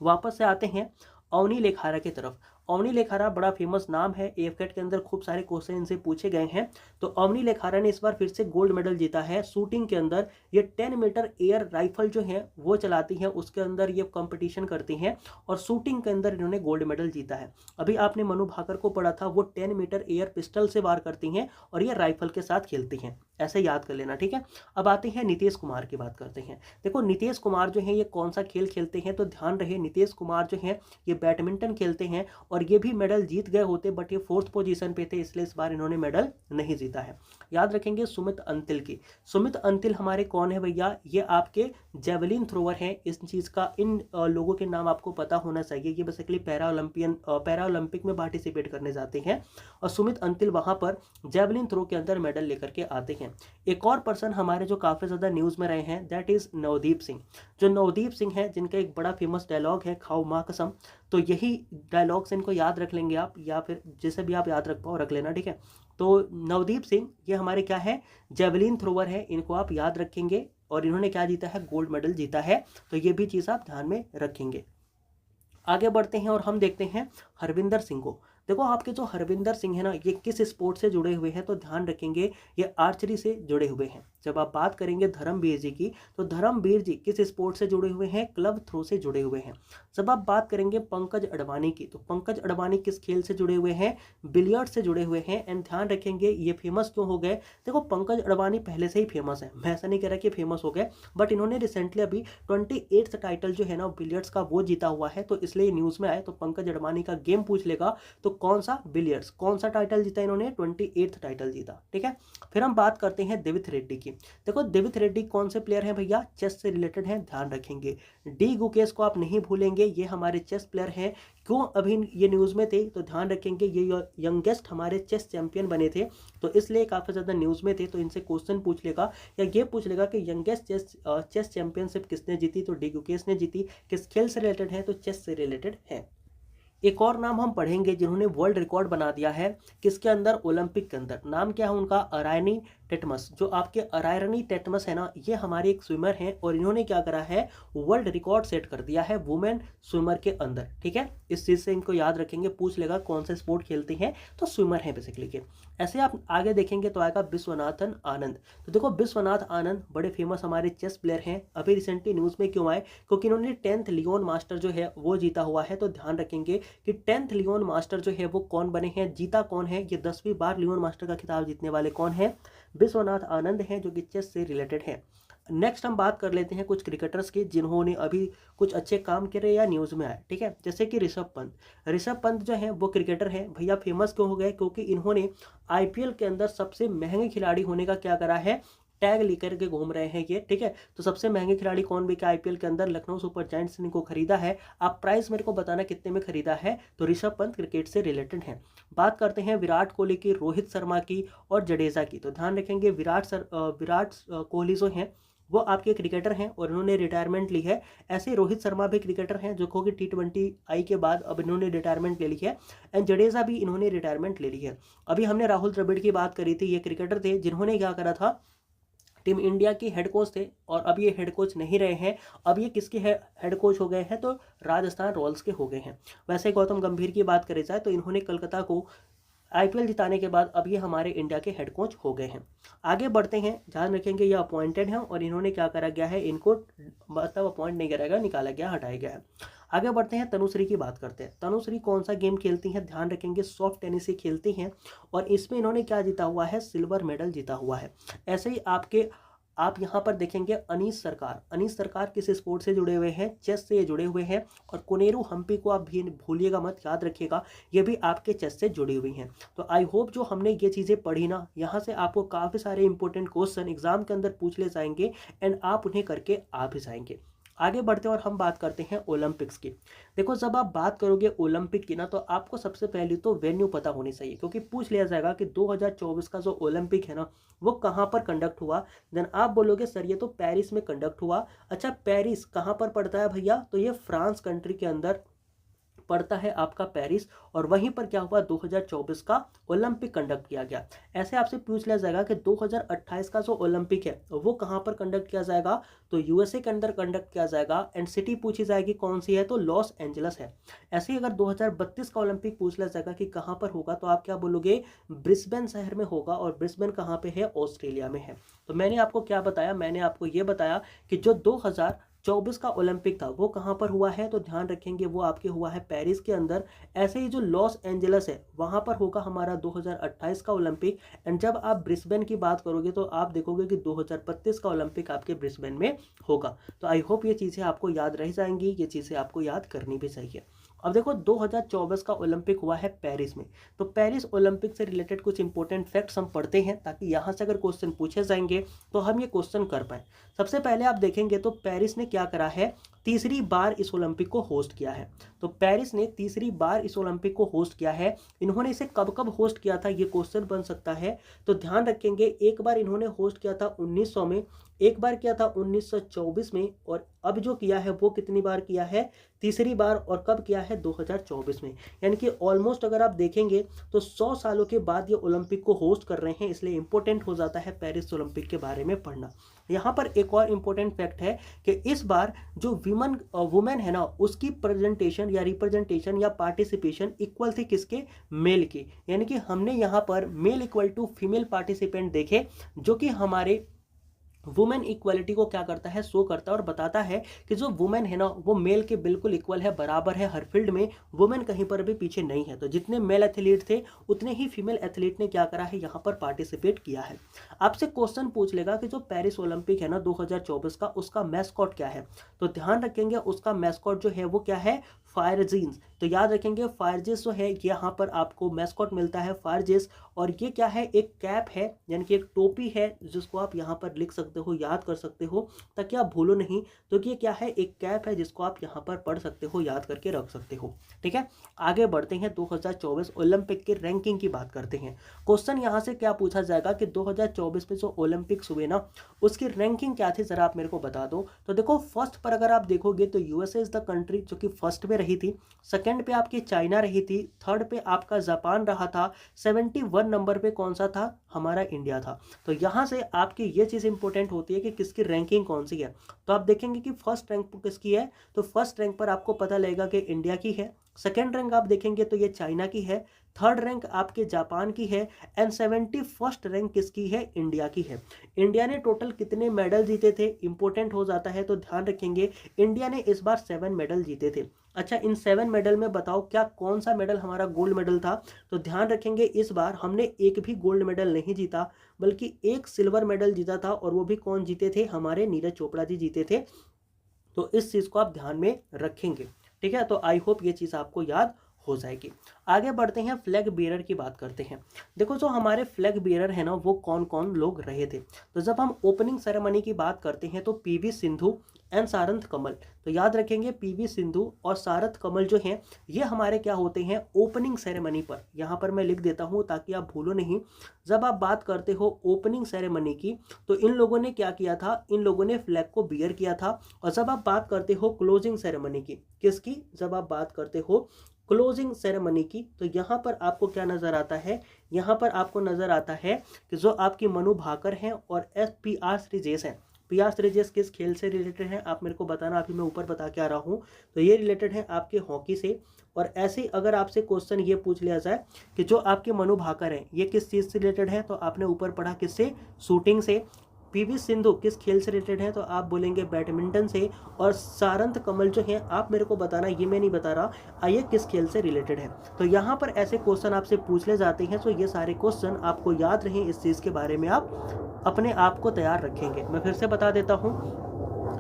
वापस से आते हैं अवनी लेखारा की तरफ। ओमनी लेखारा बड़ा फेमस नाम है, एफकेट के अंदर खूब सारे क्वेश्चन इनसे पूछे गए हैं। तो ओमनी लेखारा ने इस बार फिर से गोल्ड मेडल जीता है शूटिंग के अंदर। ये 10 मीटर एयर राइफल जो है वो चलाती हैं, उसके अंदर ये कंपटीशन करती हैं और शूटिंग के अंदर इन्होंने गोल्ड मेडल जीता है। अभी आपने मनु भाकर को पढ़ा था, वो 10 मीटर एयर पिस्टल से वार करती हैं और ये राइफल के साथ खेलती हैं, ऐसे याद कर लेना, ठीक है। अब आते हैं नीतीश कुमार की बात करते हैं। देखो नीतीश कुमार जो है ये कौन सा खेल खेलते हैं, तो ध्यान रहे नीतीश कुमार जो है ये बैडमिंटन खेलते हैं और ये भी मेडल जीत गए होते, बट ये 4th पोजीशन पे थे, इसलिए इस बार इन्होंने मेडल नहीं जीता है। याद रखेंगे सुमित अंतिल की। सुमित अंतिल हमारे कौन है भैया, ये आपके जेवलिन थ्रोवर हैं। इस चीज़ का इन लोगों के नाम आपको पता होना चाहिए। ये बेसिकली पैरा ओलंपिक में पार्टिसिपेट करने जाते हैं और सुमित अंतिल वहाँ पर जेवलिन थ्रो के अंदर मेडल लेकर के आते हैं। एक और पर्सन हमारे जो काफ़ी ज़्यादा न्यूज़ में रहे हैं, दैट इज़ नवदीप सिंह। जो नवदीप सिंह है, जिनका एक बड़ा फेमस डायलॉग है खाओ माँ कसम, तो यही डायलॉग से इनको याद रख लेंगे आप, या फिर जैसे भी आप याद रख पाओ रख लेना, ठीक है। तो नवदीप सिंह ये हमारे क्या है, जेवलिन थ्रोवर है, इनको आप याद रखेंगे और इन्होंने क्या जीता है, गोल्ड मेडल जीता है। तो ये भी चीज़ आप ध्यान में रखेंगे। आगे बढ़ते हैं और हम देखते हैं हरविंदर सिंह को। देखो आपके जो हरविंदर सिंह है ना, ये किस स्पोर्ट से जुड़े हुए हैं, तो ध्यान रखेंगे ये आर्चरी से जुड़े हुए हैं। जब आप बात करेंगे धर्मवीर जी की, तो धर्मवीर जी किस स्पोर्ट से जुड़े हुए हैं, क्लब थ्रो से जुड़े हुए हैं। जब आप बात करेंगे पंकज अडवाणी की, तो पंकज अडवाणी किस खेल से जुड़े हुए हैं, बिलियर्ड से जुड़े हुए हैं। एंड ध्यान रखेंगे ये फेमस क्यों हो गए, देखो पंकज अडवाणी पहले से ही फेमस है, मैं ऐसा नहीं कह रहा कि फेमस हो गए, बट इन्होंने रिसेंटली अभी 28th टाइटल जो है ना बिलियर्ड्स का वो जीता हुआ है, तो इसलिए न्यूज़ में आए। तो पंकज अडवाणी का गेम पूछ लेगा तो कौन सा, बिलियर्ड्स। कौन सा टाइटल जीता इन्होंने, 28th टाइटल जीता, ठीक है। फिर हम बात करते हैं देवित रेड्डी की। देखो देवित रेड्डी कौन से प्लेयर हैं भैया, चेस से रिलेटेड हैं, ध्यान रखेंगे। डी गुकेश को आप नहीं भूलेंगे, ये हमारे चेस प्लेयर हैं। क्यों अभी ये न्यूज़ में थे, तो ध्यान रखेंगे ये यंगेस्ट हमारे चेस चैंपियन बने थे, तो इसलिए काफ़ी ज़्यादा न्यूज़ में थे। तो इनसे क्वेश्चन पूछ लेगा या ये पूछ लेगा कि यंगेस्ट चेस चैंपियनशिप किसने जीती, तो डी गुकेश ने जीती। किस खेल से रिलेटेड है, तो चेस से रिलेटेड है। एक और नाम हम पढ़ेंगे जिन्होंने वर्ल्ड रिकॉर्ड बना दिया है, किसके अंदर, ओलंपिक के अंदर। नाम क्या है उनका, अरायनी टेटमस। जो आपके अरायनी टेटमस है ना, ये हमारे एक स्विमर हैं और इन्होंने क्या करा है, वर्ल्ड रिकॉर्ड सेट कर दिया है वुमेन स्विमर के अंदर, ठीक है। इस चीज़ से इनको याद रखेंगे, पूछ लेगा कौन से स्पोर्ट खेलते हैं, तो स्विमर है बेसिकली के। ऐसे आप आगे देखेंगे तो आएगा विश्वनाथन आनंद। तो देखो विश्वनाथ आनंद बड़े फेमस हमारे चेस प्लेयर हैं। अभी रिसेंटली न्यूज़ में क्यों आए, क्योंकि इन्होंने 10th लियोन मास्टर जो है वो जीता हुआ है। तो ध्यान रखेंगे कि 10th लियोन मास्टर जो है वो कौन बने हैं, जीता कौन है, ये 10वीं बार लियोन मास्टर का खिताब जीतने वाले कौन है, विश्वनाथ आनंद हैं, जो कि चेस से रिलेटेड है। नेक्स्ट हम बात कर लेते हैं कुछ क्रिकेटर्स की जिन्होंने अभी कुछ अच्छे काम करे या न्यूज़ में आए, ठीक है। जैसे कि ऋषभ पंत। ऋषभ पंत जो है वो क्रिकेटर है भैया, फेमस क्यों हो गए, क्योंकि इन्होंने आईपीएल के अंदर सबसे महंगे खिलाड़ी होने का क्या करा है, टैग लेकर के घूम रहे हैं ये, ठीक है। तो सबसे महंगे खिलाड़ी कौन बिका आईपीएल के अंदर, लखनऊ सुपर जायंट्स ने इनको खरीदा है। आप प्राइस मेरे को बताना कितने में खरीदा है, तो ऋषभ पंत क्रिकेट से रिलेटेड है। बात करते हैं विराट कोहली की, रोहित शर्मा की और जडेजा की। तो ध्यान रखेंगे विराट कोहली जो हैं वो आपके क्रिकेटर हैं और इन्होंने रिटायरमेंट ली है। ऐसे रोहित शर्मा भी क्रिकेटर हैं जो कि T20 आई के बाद अब इन्होंने रिटायरमेंट ले ली है। एंड जडेजा भी इन्होंने रिटायरमेंट ले ली है। अभी हमने राहुल द्रविड़ की बात करी थी, ये क्रिकेटर थे जिन्होंने क्या करा था, टीम इंडिया के हेड कोच थे और अब ये हेड कोच नहीं रहे हैं। अब ये किसके हेड कोच हो गए हैं, तो राजस्थान रॉयल्स के हो गए हैं। वैसे गौतम गंभीर की बात करी जाए तो इन्होंने कलकत्ता को आईपीएल जिताने के बाद अब ये हमारे इंडिया के हेड कोच हो गए हैं। आगे बढ़ते हैं, ध्यान रखेंगे ये अपॉइंटेड हैं और इन्होंने क्या करा गया है, इनको मतलब अपॉइंट नहीं करा गया, निकाला गया, हटाया गया है। आगे बढ़ते हैं, तनुश्री की बात करते हैं। तनुश्री कौन सा गेम खेलती हैं, ध्यान रखेंगे सॉफ्ट टेनिस से खेलती हैं और इसमें इन्होंने क्या जीता हुआ है, सिल्वर मेडल जीता हुआ है। ऐसे ही आप यहाँ पर देखेंगे अनीश सरकार किस स्पोर्ट से जुड़े हुए हैं, चेस से जुड़े हुए हैं। और कोनेरू हम्पी को आप भी भूलिएगा मत, याद रखिएगा, ये भी आपके चेस से जुड़ी हुई हैं। तो आई होप जो हमने ये चीज़ें पढ़ी ना, यहाँ से आपको काफ़ी सारे इंपॉर्टेंट क्वेश्चन एग्जाम के अंदर पूछ ले जाएंगे एंड आप उन्हें करके आ भी जाएंगे। आगे बढ़ते हैं और हम बात करते हैं ओलंपिक्स की। देखो जब आप बात करोगे ओलंपिक की ना, तो आपको सबसे पहले तो वेन्यू पता होनी चाहिए, क्योंकि पूछ लिया जाएगा कि 2024 का जो ओलंपिक है ना वो कहाँ पर कंडक्ट हुआ। देन आप बोलोगे सर ये तो पेरिस में कंडक्ट हुआ। अच्छा पेरिस कहाँ पर पड़ता है भैया, तो ये फ्रांस कंट्री के अंदर पड़ता है आपका पेरिस, और वहीं पर क्या हुआ 2024 का ओलंपिक कंडक्ट किया गया। ऐसे आपसे पूछ लिया जाएगा कि 2028 का जो ओलंपिक है वो कहाँ पर कंडक्ट किया जाएगा, तो यूएसए के अंदर कंडक्ट किया जाएगा, एंड सिटी पूछी जाएगी कौन सी है, तो लॉस एंजलस है। ऐसे ही अगर 2032 का ओलंपिक पूछ लिया जाएगा कि कहाँ पर होगा, तो आप क्या बोलोगे, ब्रिस्बेन शहर में होगा, और ब्रिस्बेन कहाँ पे है, ऑस्ट्रेलिया में है। तो मैंने आपको क्या बताया, मैंने आपको ये बताया कि जो 2024 का ओलंपिक था वो कहाँ पर हुआ है, तो ध्यान रखेंगे वो आपके हुआ है पेरिस के अंदर। ऐसे ही जो लॉस एंजलस है वहाँ पर होगा हमारा 2028 का ओलंपिक, एंड जब आप ब्रिस्बेन की बात करोगे तो आप देखोगे कि 2032 का ओलंपिक आपके ब्रिस्बेन में होगा। तो आई होप ये चीज़ें आपको याद रह जाएंगी, ये चीज़ें आपको याद करनी भी चाहिए। अब देखो 2024 का ओलंपिक हुआ है पेरिस में, तो पेरिस ओलंपिक से रिलेटेड कुछ इंपॉर्टेंट फैक्ट्स हम पढ़ते हैं ताकि यहाँ से अगर क्वेश्चन पूछे जाएंगे तो हम ये क्वेश्चन कर पाए। सबसे पहले आप देखेंगे तो पेरिस ने क्या करा है, तीसरी बार इस ओलंपिक को होस्ट किया है। तो पेरिस ने तीसरी बार इस ओलंपिक को होस्ट किया है। इन्होंने इसे कब कब होस्ट किया था, ये क्वेश्चन बन सकता है। तो ध्यान रखेंगे एक बार इन्होंने होस्ट किया था 1900 में, एक बार किया था 1924 में, और अब जो किया है वो कितनी बार किया है, तीसरी बार, और कब किया है 2024 में। यानी कि ऑलमोस्ट अगर आप देखेंगे तो 100 सालों के बाद ये ओलंपिक को होस्ट कर रहे हैं, इसलिए इंपॉर्टेंट हो जाता है पेरिस ओलंपिक के बारे में पढ़ना। यहाँ पर एक और इंपॉर्टेंट फैक्ट है कि इस बार जो वुमेन है ना, उसकी प्रेजेंटेशन या रिप्रेजेंटेशन या पार्टिसिपेशन इक्वल थी किसके, मेल की। यानी कि हमने यहाँ पर male equal to female participant देखे, जो कि हमारे वुमेन इक्वलिटी को क्या करता है, शो करता है, और बताता है कि जो वुमेन है ना वो मेल के बिल्कुल इक्वल है, बराबर है हर फील्ड में, वुमेन कहीं पर भी पीछे नहीं है। तो जितने मेल एथलीट थे उतने ही फीमेल एथलीट ने क्या करा है, यहाँ पर पार्टिसिपेट किया है। आपसे क्वेश्चन पूछ लेगा कि जो पेरिस ओलंपिक है ना 2024 का, उसका मैस्कॉट क्या है, तो ध्यान रखेंगे उसका मैस्कॉट जो है वो क्या है, फायर जीन्स। तो याद रखेंगे फायरजेस जो है यहाँ पर आपको मैस्कॉट मिलता है फायरजेस, और ये क्या है, एक कैप है, यानी कि एक टोपी है, जिसको आप यहाँ पर लिख सकते हो, याद कर सकते हो ताकि आप भूलो नहीं। तो ये क्या है, एक कैप है जिसको आप यहाँ पर पढ़ सकते हो, याद करके रख सकते हो। ठीक है, आगे बढ़ते हैं, 2024 ओलंपिक की रैंकिंग की बात करते हैं। क्वेश्चन यहाँ से क्या पूछा जाएगा कि 2024 में जो ओलंपिक्स हुए ना उसकी रैंकिंग क्या थी, जरा आप मेरे को बता दो। तो देखो फर्स्ट पर अगर आप देखोगे तो यूएसए इज द कंट्री जो कि फर्स्ट पे रही थी, सेकंड पे आपकी चाइना रही थी, थर्ड पे आपका जापान रहा था, 71 नंबर पे कौन सा था, हमारा इंडिया था। तो यहाँ से आपकी ये चीज़ इंपॉर्टेंट होती है कि किसकी रैंकिंग कौन सी है। तो आप देखेंगे कि फर्स्ट रैंक किसकी है, तो फर्स्ट रैंक पर आपको पता लगेगा कि इंडिया की है, सेकेंड रैंक आप देखेंगे तो ये चाइना की है, थर्ड रैंक आपके जापान की है, एंड 71st रैंक किसकी है, इंडिया की है। इंडिया ने टोटल कितने मेडल जीते थे, इंपॉर्टेंट हो जाता है, तो ध्यान रखेंगे इंडिया ने इस बार 7 मेडल जीते थे। अच्छा, इन 7 मेडल में बताओ क्या कौन सा मेडल हमारा गोल्ड मेडल था, तो ध्यान रखेंगे इस बार हमने एक भी गोल्ड मेडल नहीं जीता, बल्कि एक सिल्वर मेडल जीता था, और वो भी कौन जीते थे, हमारे नीरज चोपड़ा जी जीते थे। तो इस चीज़ को आप ध्यान में रखेंगे। ठीक है, तो आई होप ये चीज़ आपको याद हो जाएगी। आगे बढ़ते हैं, फ्लैग बेरर की बात करते हैं। देखो जो हमारे फ्लैग बेरर है ना वो कौन कौन लोग रहे थे। तो जब हम ओपनिंग सेरेमनी की बात करते हैं तो पीवी सिंधु एंड सारथ कमल। तो याद रखेंगे पीवी सिंधु और सारथ कमल जो हैं ये हमारे क्या होते हैं, ओपनिंग सेरेमनी पर। यहाँ पर मैं लिख देता हूँ ताकि आप भूलो नहीं। जब आप बात करते हो ओपनिंग सेरेमनी की तो इन लोगों ने क्या किया था, इन लोगों ने फ्लैग को बियर किया था। और जब आप बात करते हो क्लोजिंग सेरेमनी की, किसकी, जब आप बात करते हो क्लोजिंग सेरेमनी की, तो यहाँ पर आपको क्या नजर आता है, यहाँ पर आपको नजर आता है कि जो आपकी मनु भाकर हैं और पी.आर. श्रीजेश हैं। पी.आर. श्रीजेश किस खेल से रिलेटेड है आप मेरे को बताना, अभी मैं ऊपर बता के आ रहा हूँ। तो ये रिलेटेड है आपके हॉकी से। और ऐसे ही अगर आपसे क्वेश्चन ये पूछ लिया जाए कि जो आपके मनु भाकर हैं ये किस चीज़ से रिलेटेड है, तो आपने ऊपर पढ़ा किससे, शूटिंग से। पीवी सिंधु किस खेल से रिलेटेड है, तो आप बोलेंगे बैडमिंटन से। और सारथ कमल जो है आप मेरे को बताना, ये मैं नहीं बता रहा, आइए किस खेल से रिलेटेड है। तो यहाँ पर ऐसे क्वेश्चन आपसे पूछ ले जाते हैं, तो ये सारे क्वेश्चन आपको याद रहें, इस चीज़ के बारे में आप अपने आप को तैयार रखेंगे। मैं फिर से बता देता हूँ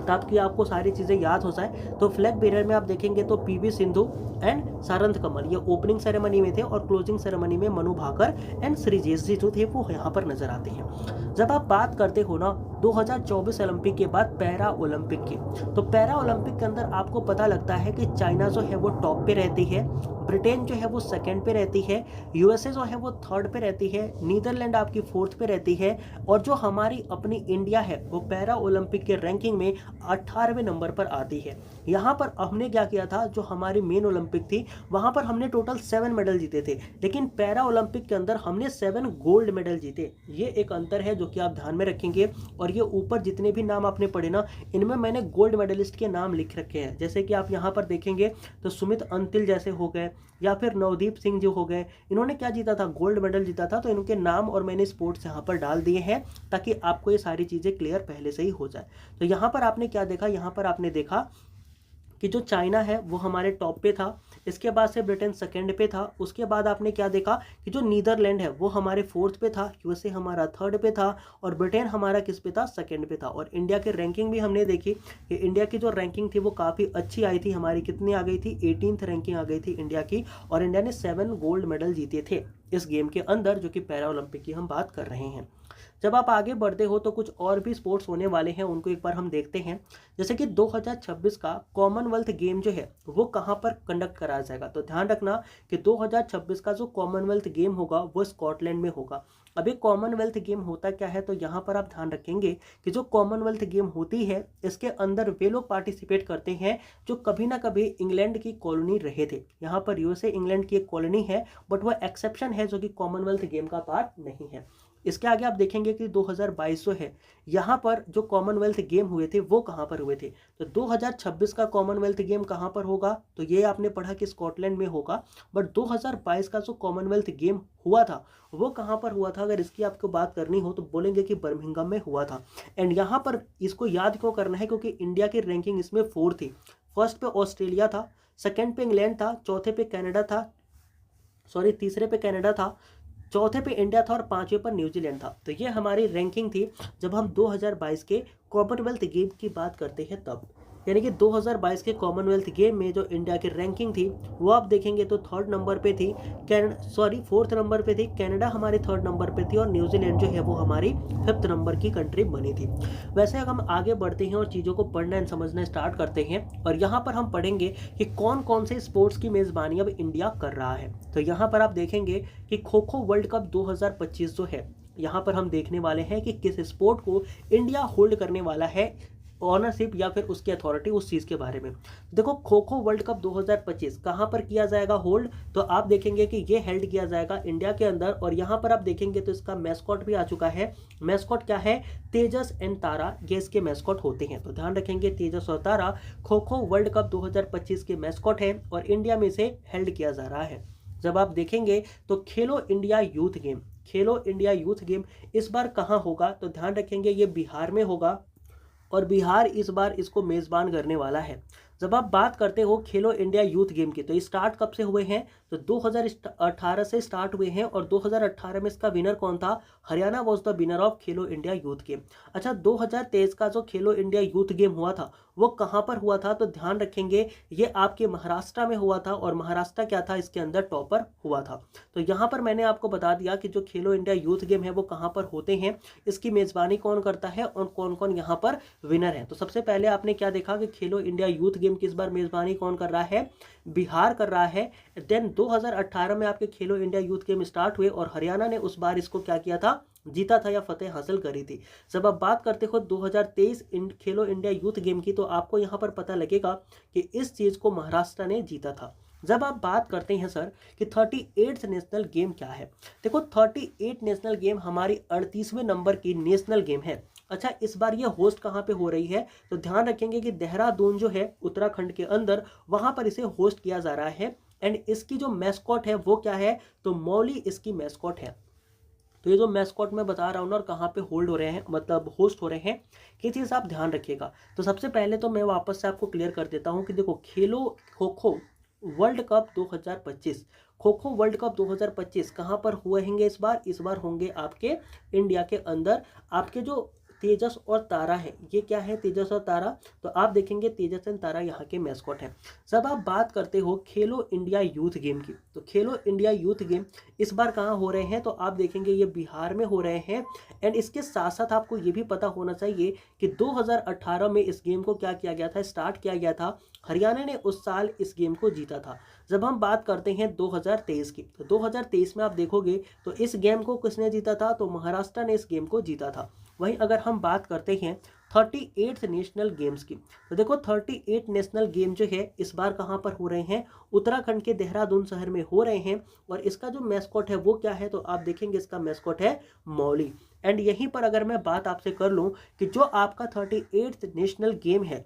ताकि आपको सारी चीज़ें याद हो जाए। तो फ्लैग बेरर में आप देखेंगे तो पीवी सिंधु एंड सारथ कमल ये ओपनिंग सेरेमनी में थे, और क्लोजिंग सेरेमनी में मनु भाकर एंड श्रीजेश जी जो थे वो यहाँ पर नजर आते हैं। जब आप बात करते हो ना 2024 ओलंपिक के बाद पैरा ओलंपिक की, तो पैरा ओलंपिक के अंदर आपको पता लगता है कि चाइना जो है वो टॉप पे रहती है, ब्रिटेन जो है वो सेकंड पे रहती है, यूएसए जो है वो थर्ड पे रहती है, नीदरलैंड आपकी फोर्थ पे रहती है, और जो हमारी अपनी इंडिया है वो पैरा ओलंपिक के रैंकिंग में 18वें नंबर पर आती है। यहाँ पर हमने क्या किया था, जो हमारी मेन ओलंपिक थी वहाँ पर हमने टोटल 7 मेडल जीते थे, लेकिन पैरा ओलंपिक के अंदर हमने 7 गोल्ड मेडल जीते। ये एक अंतर है जो कि आप ध्यान में रखेंगे। और ये ऊपर जितने भी नाम आपने पढ़े ना, इनमें मैंने गोल्ड मेडलिस्ट के नाम लिख रखे हैं। जैसे कि आप यहाँ पर देखेंगे तो सुमित अंतिल जैसे हो गए, या फिर नवदीप सिंह जो हो गए, इन्होंने क्या जीता था, गोल्ड मेडल जीता था। तो इनके नाम और मैंने स्पोर्ट्स यहाँ पर डाल दिए हैं ताकि आपको ये सारी चीज़ें क्लियर पहले से ही हो जाए। तो यहाँ पर आपने क्या देखा, यहाँ पर आपने देखा कि जो चाइना है वो हमारे टॉप पे था, इसके बाद से ब्रिटेन सेकंड पे था, उसके बाद आपने क्या देखा कि जो नीदरलैंड है वो हमारे फोर्थ पे था, यूएसए हमारा थर्ड पे था, और ब्रिटेन हमारा किस पे था, सेकंड पे था। और इंडिया की रैंकिंग भी हमने देखी कि इंडिया की जो रैंकिंग थी वो काफ़ी अच्छी आई थी, हमारी कितनी आ गई थी, 18th रैंकिंग आ गई थी इंडिया की। और इंडिया ने 7 गोल्ड मेडल जीते थे इस गेम के अंदर, जो कि पैरा ओलंपिक की हम बात कर रहे हैं। जब आप आगे बढ़ते हो तो कुछ और भी स्पोर्ट्स होने वाले हैं, उनको एक बार हम देखते हैं। जैसे कि 2026 का कॉमनवेल्थ गेम जो है वो कहाँ पर कंडक्ट कराया जाएगा। तो ध्यान रखना कि 2026 का जो कॉमनवेल्थ गेम होगा वो स्कॉटलैंड में होगा। अभी कॉमनवेल्थ गेम होता क्या है, तो यहाँ पर आप ध्यान रखेंगे कि जो कॉमनवेल्थ गेम होती है इसके अंदर वे लोग पार्टिसिपेट करते हैं जो कभी ना कभी इंग्लैंड की कॉलोनी रहे थे। यहाँ पर यूएसए इंग्लैंड की एक कॉलोनी है, बट वह एक्सेप्शन है जो कि कॉमनवेल्थ गेम का पार्ट नहीं है। इसके आगे आप देखेंगे कि 2022 जो है यहाँ पर जो कॉमनवेल्थ गेम हुए थे वो कहाँ पर हुए थे। तो 2026 का कॉमनवेल्थ गेम कहाँ पर होगा, तो ये आपने पढ़ा कि स्कॉटलैंड में होगा। बट 2022 का जो कॉमनवेल्थ गेम हुआ था वो कहाँ पर हुआ था, अगर इसकी आपको बात करनी हो तो बोलेंगे कि बर्मिंघम में हुआ था। एंड यहाँ पर इसको याद क्यों करना है, क्योंकि इंडिया की रैंकिंग इसमें 4 थी। फर्स्ट पे ऑस्ट्रेलिया था, सेकेंड पे इंग्लैंड था, चौथे पे कनाडा था, सॉरी तीसरे पे कनाडा था, चौथे पे इंडिया था, और पांचवें पर न्यूजीलैंड था। तो ये हमारी रैंकिंग थी जब हम 2022 के कॉमनवेल्थ गेम की बात करते हैं तब। यानी कि 2022 के कॉमनवेल्थ गेम में जो इंडिया की रैंकिंग थी वो आप देखेंगे तो 3rd नंबर पे थी, 4th नंबर पे थी, कनाडा हमारे 3rd नंबर पे थी, और न्यूजीलैंड जो है वो हमारी 5th नंबर की कंट्री बनी थी। वैसे अगर हम आगे बढ़ते हैं और चीज़ों को पढ़ना एंड समझना स्टार्ट करते हैं, और यहाँ पर हम पढ़ेंगे कि कौन कौन से स्पोर्ट्स की मेज़बानी अब इंडिया कर रहा है। तो यहाँ पर आप देखेंगे कि खो खो वर्ल्ड कप 2025 जो है, यहाँ पर हम देखने वाले हैं कि किस स्पोर्ट को इंडिया होल्ड करने वाला है, ऑनरशिप या फिर उसकी अथॉरिटी उस चीज़ के बारे में। देखो खो खो वर्ल्ड कप 2025 कहाँ पर किया जाएगा होल्ड, तो आप देखेंगे कि ये हेल्ड किया जाएगा इंडिया के अंदर। और यहाँ पर आप देखेंगे तो इसका मैस्कॉट भी आ चुका है। मैस्कॉट क्या है, तेजस एंड तारा, ये इसके मैस्कॉट होते हैं। तो ध्यान रखेंगे तेजस और तारा खो खो वर्ल्ड कप 2025 के मैस्कॉट है और इंडिया में से हेल्ड किया जा रहा है। जब आप देखेंगे तो खेलो इंडिया यूथ गेम, खेलो इंडिया यूथ गेम इस बार कहाँ होगा, तो ध्यान रखेंगे ये बिहार में होगा, और बिहार इस बार इसको मेज़बान करने वाला है। जब आप बात करते हो खेलो इंडिया यूथ गेम की, तो स्टार्ट कब से हुए हैं, तो 2018 से स्टार्ट हुए हैं, और 2018 में इसका विनर कौन था, Haryana was the winner of Khelo India youth game. अच्छा 2023 का जो खेलो इंडिया यूथ गेम हुआ था वो कहाँ पर हुआ था, तो ध्यान रखेंगे ये आपके महाराष्ट्र में हुआ था, और महाराष्ट्र क्या था, इसके अंदर टॉपर हुआ था। तो यहाँ पर मैंने आपको बता दिया कि जो खेलो इंडिया यूथ गेम है वो कहाँ पर होते हैं, इसकी मेज़बानी कौन करता है, और कौन कौन यहाँ पर विनर है। तो सबसे पहले आपने क्या देखा कि खेलो इंडिया यूथ गेम की इस बार मेज़बानी कौन कर रहा है, बिहार कर रहा है। देन 2018 में आपके खेलो इंडिया यूथ गेम स्टार्ट हुए, और हरियाणा ने उस बार इसको क्या किया था, जीता था या फतेह हासिल करी थी। जब आप बात करते हो 2023 खेलो इंडिया यूथ गेम की, तो आपको यहाँ पर पता लगेगा कि इस चीज़ को महाराष्ट्र ने जीता था। जब आप बात करते हैं सर कि 38th नेशनल गेम क्या है, देखो 38 नेशनल गेम हमारी 38वें नंबर की नेशनल गेम है। अच्छा इस बार ये होस्ट कहाँ पे हो रही है, तो ध्यान रखेंगे कि देहरादून जो है उत्तराखंड के अंदर, वहाँ पर इसे होस्ट किया जा रहा है। एंड इसकी जो मैस्कॉट है वो क्या है, तो मौली इसकी मैस्कॉट है। तो ये जो मैस्कॉट मैं बता रहा हूँ ना, और कहाँ पे होल्ड हो रहे हैं, मतलब होस्ट हो रहे हैं, ये चीज़ आप ध्यान रखिएगा। तो सबसे पहले तो मैं वापस से आपको क्लियर कर देता हूँ कि देखो खेलो kho kho world cup 2025, kho kho world cup 2025 कहाँ पर हुए होंगे इस बार होंगे आपके इंडिया के अंदर। आपके जो तेजस और तारा है, ये क्या है तेजस और तारा, तो आप देखेंगे तेजस एंड तारा यहाँ के मैस्कॉट हैं। जब आप बात करते हो खेलो इंडिया यूथ गेम की, तो खेलो इंडिया यूथ गेम इस बार कहाँ हो रहे हैं, तो आप देखेंगे ये बिहार में हो रहे हैं। एंड इसके साथ साथ आपको ये भी पता होना चाहिए कि 2018 में इस गेम को क्या किया गया था, स्टार्ट किया गया था, हरियाणा ने उस साल इस गेम को जीता था। जब हम बात करते हैं 2023 की, तो 2023 में आप देखोगे तो इस गेम को किसने जीता था, तो महाराष्ट्र ने इस गेम को जीता था। वहीं अगर हम बात करते हैं 38 नेशनल गेम्स की। तो देखो 38 नेशनल गेम जो है इस बार कहाँ पर हो रहे हैं, उत्तराखंड के देहरादून शहर में हो रहे हैं। और इसका जो मैस्कॉट है वो क्या है, तो आप देखेंगे इसका मैस्कॉट है मौली। एंड यहीं पर अगर मैं बात आपसे कर लूँ कि जो आपका 38 नेशनल गेम है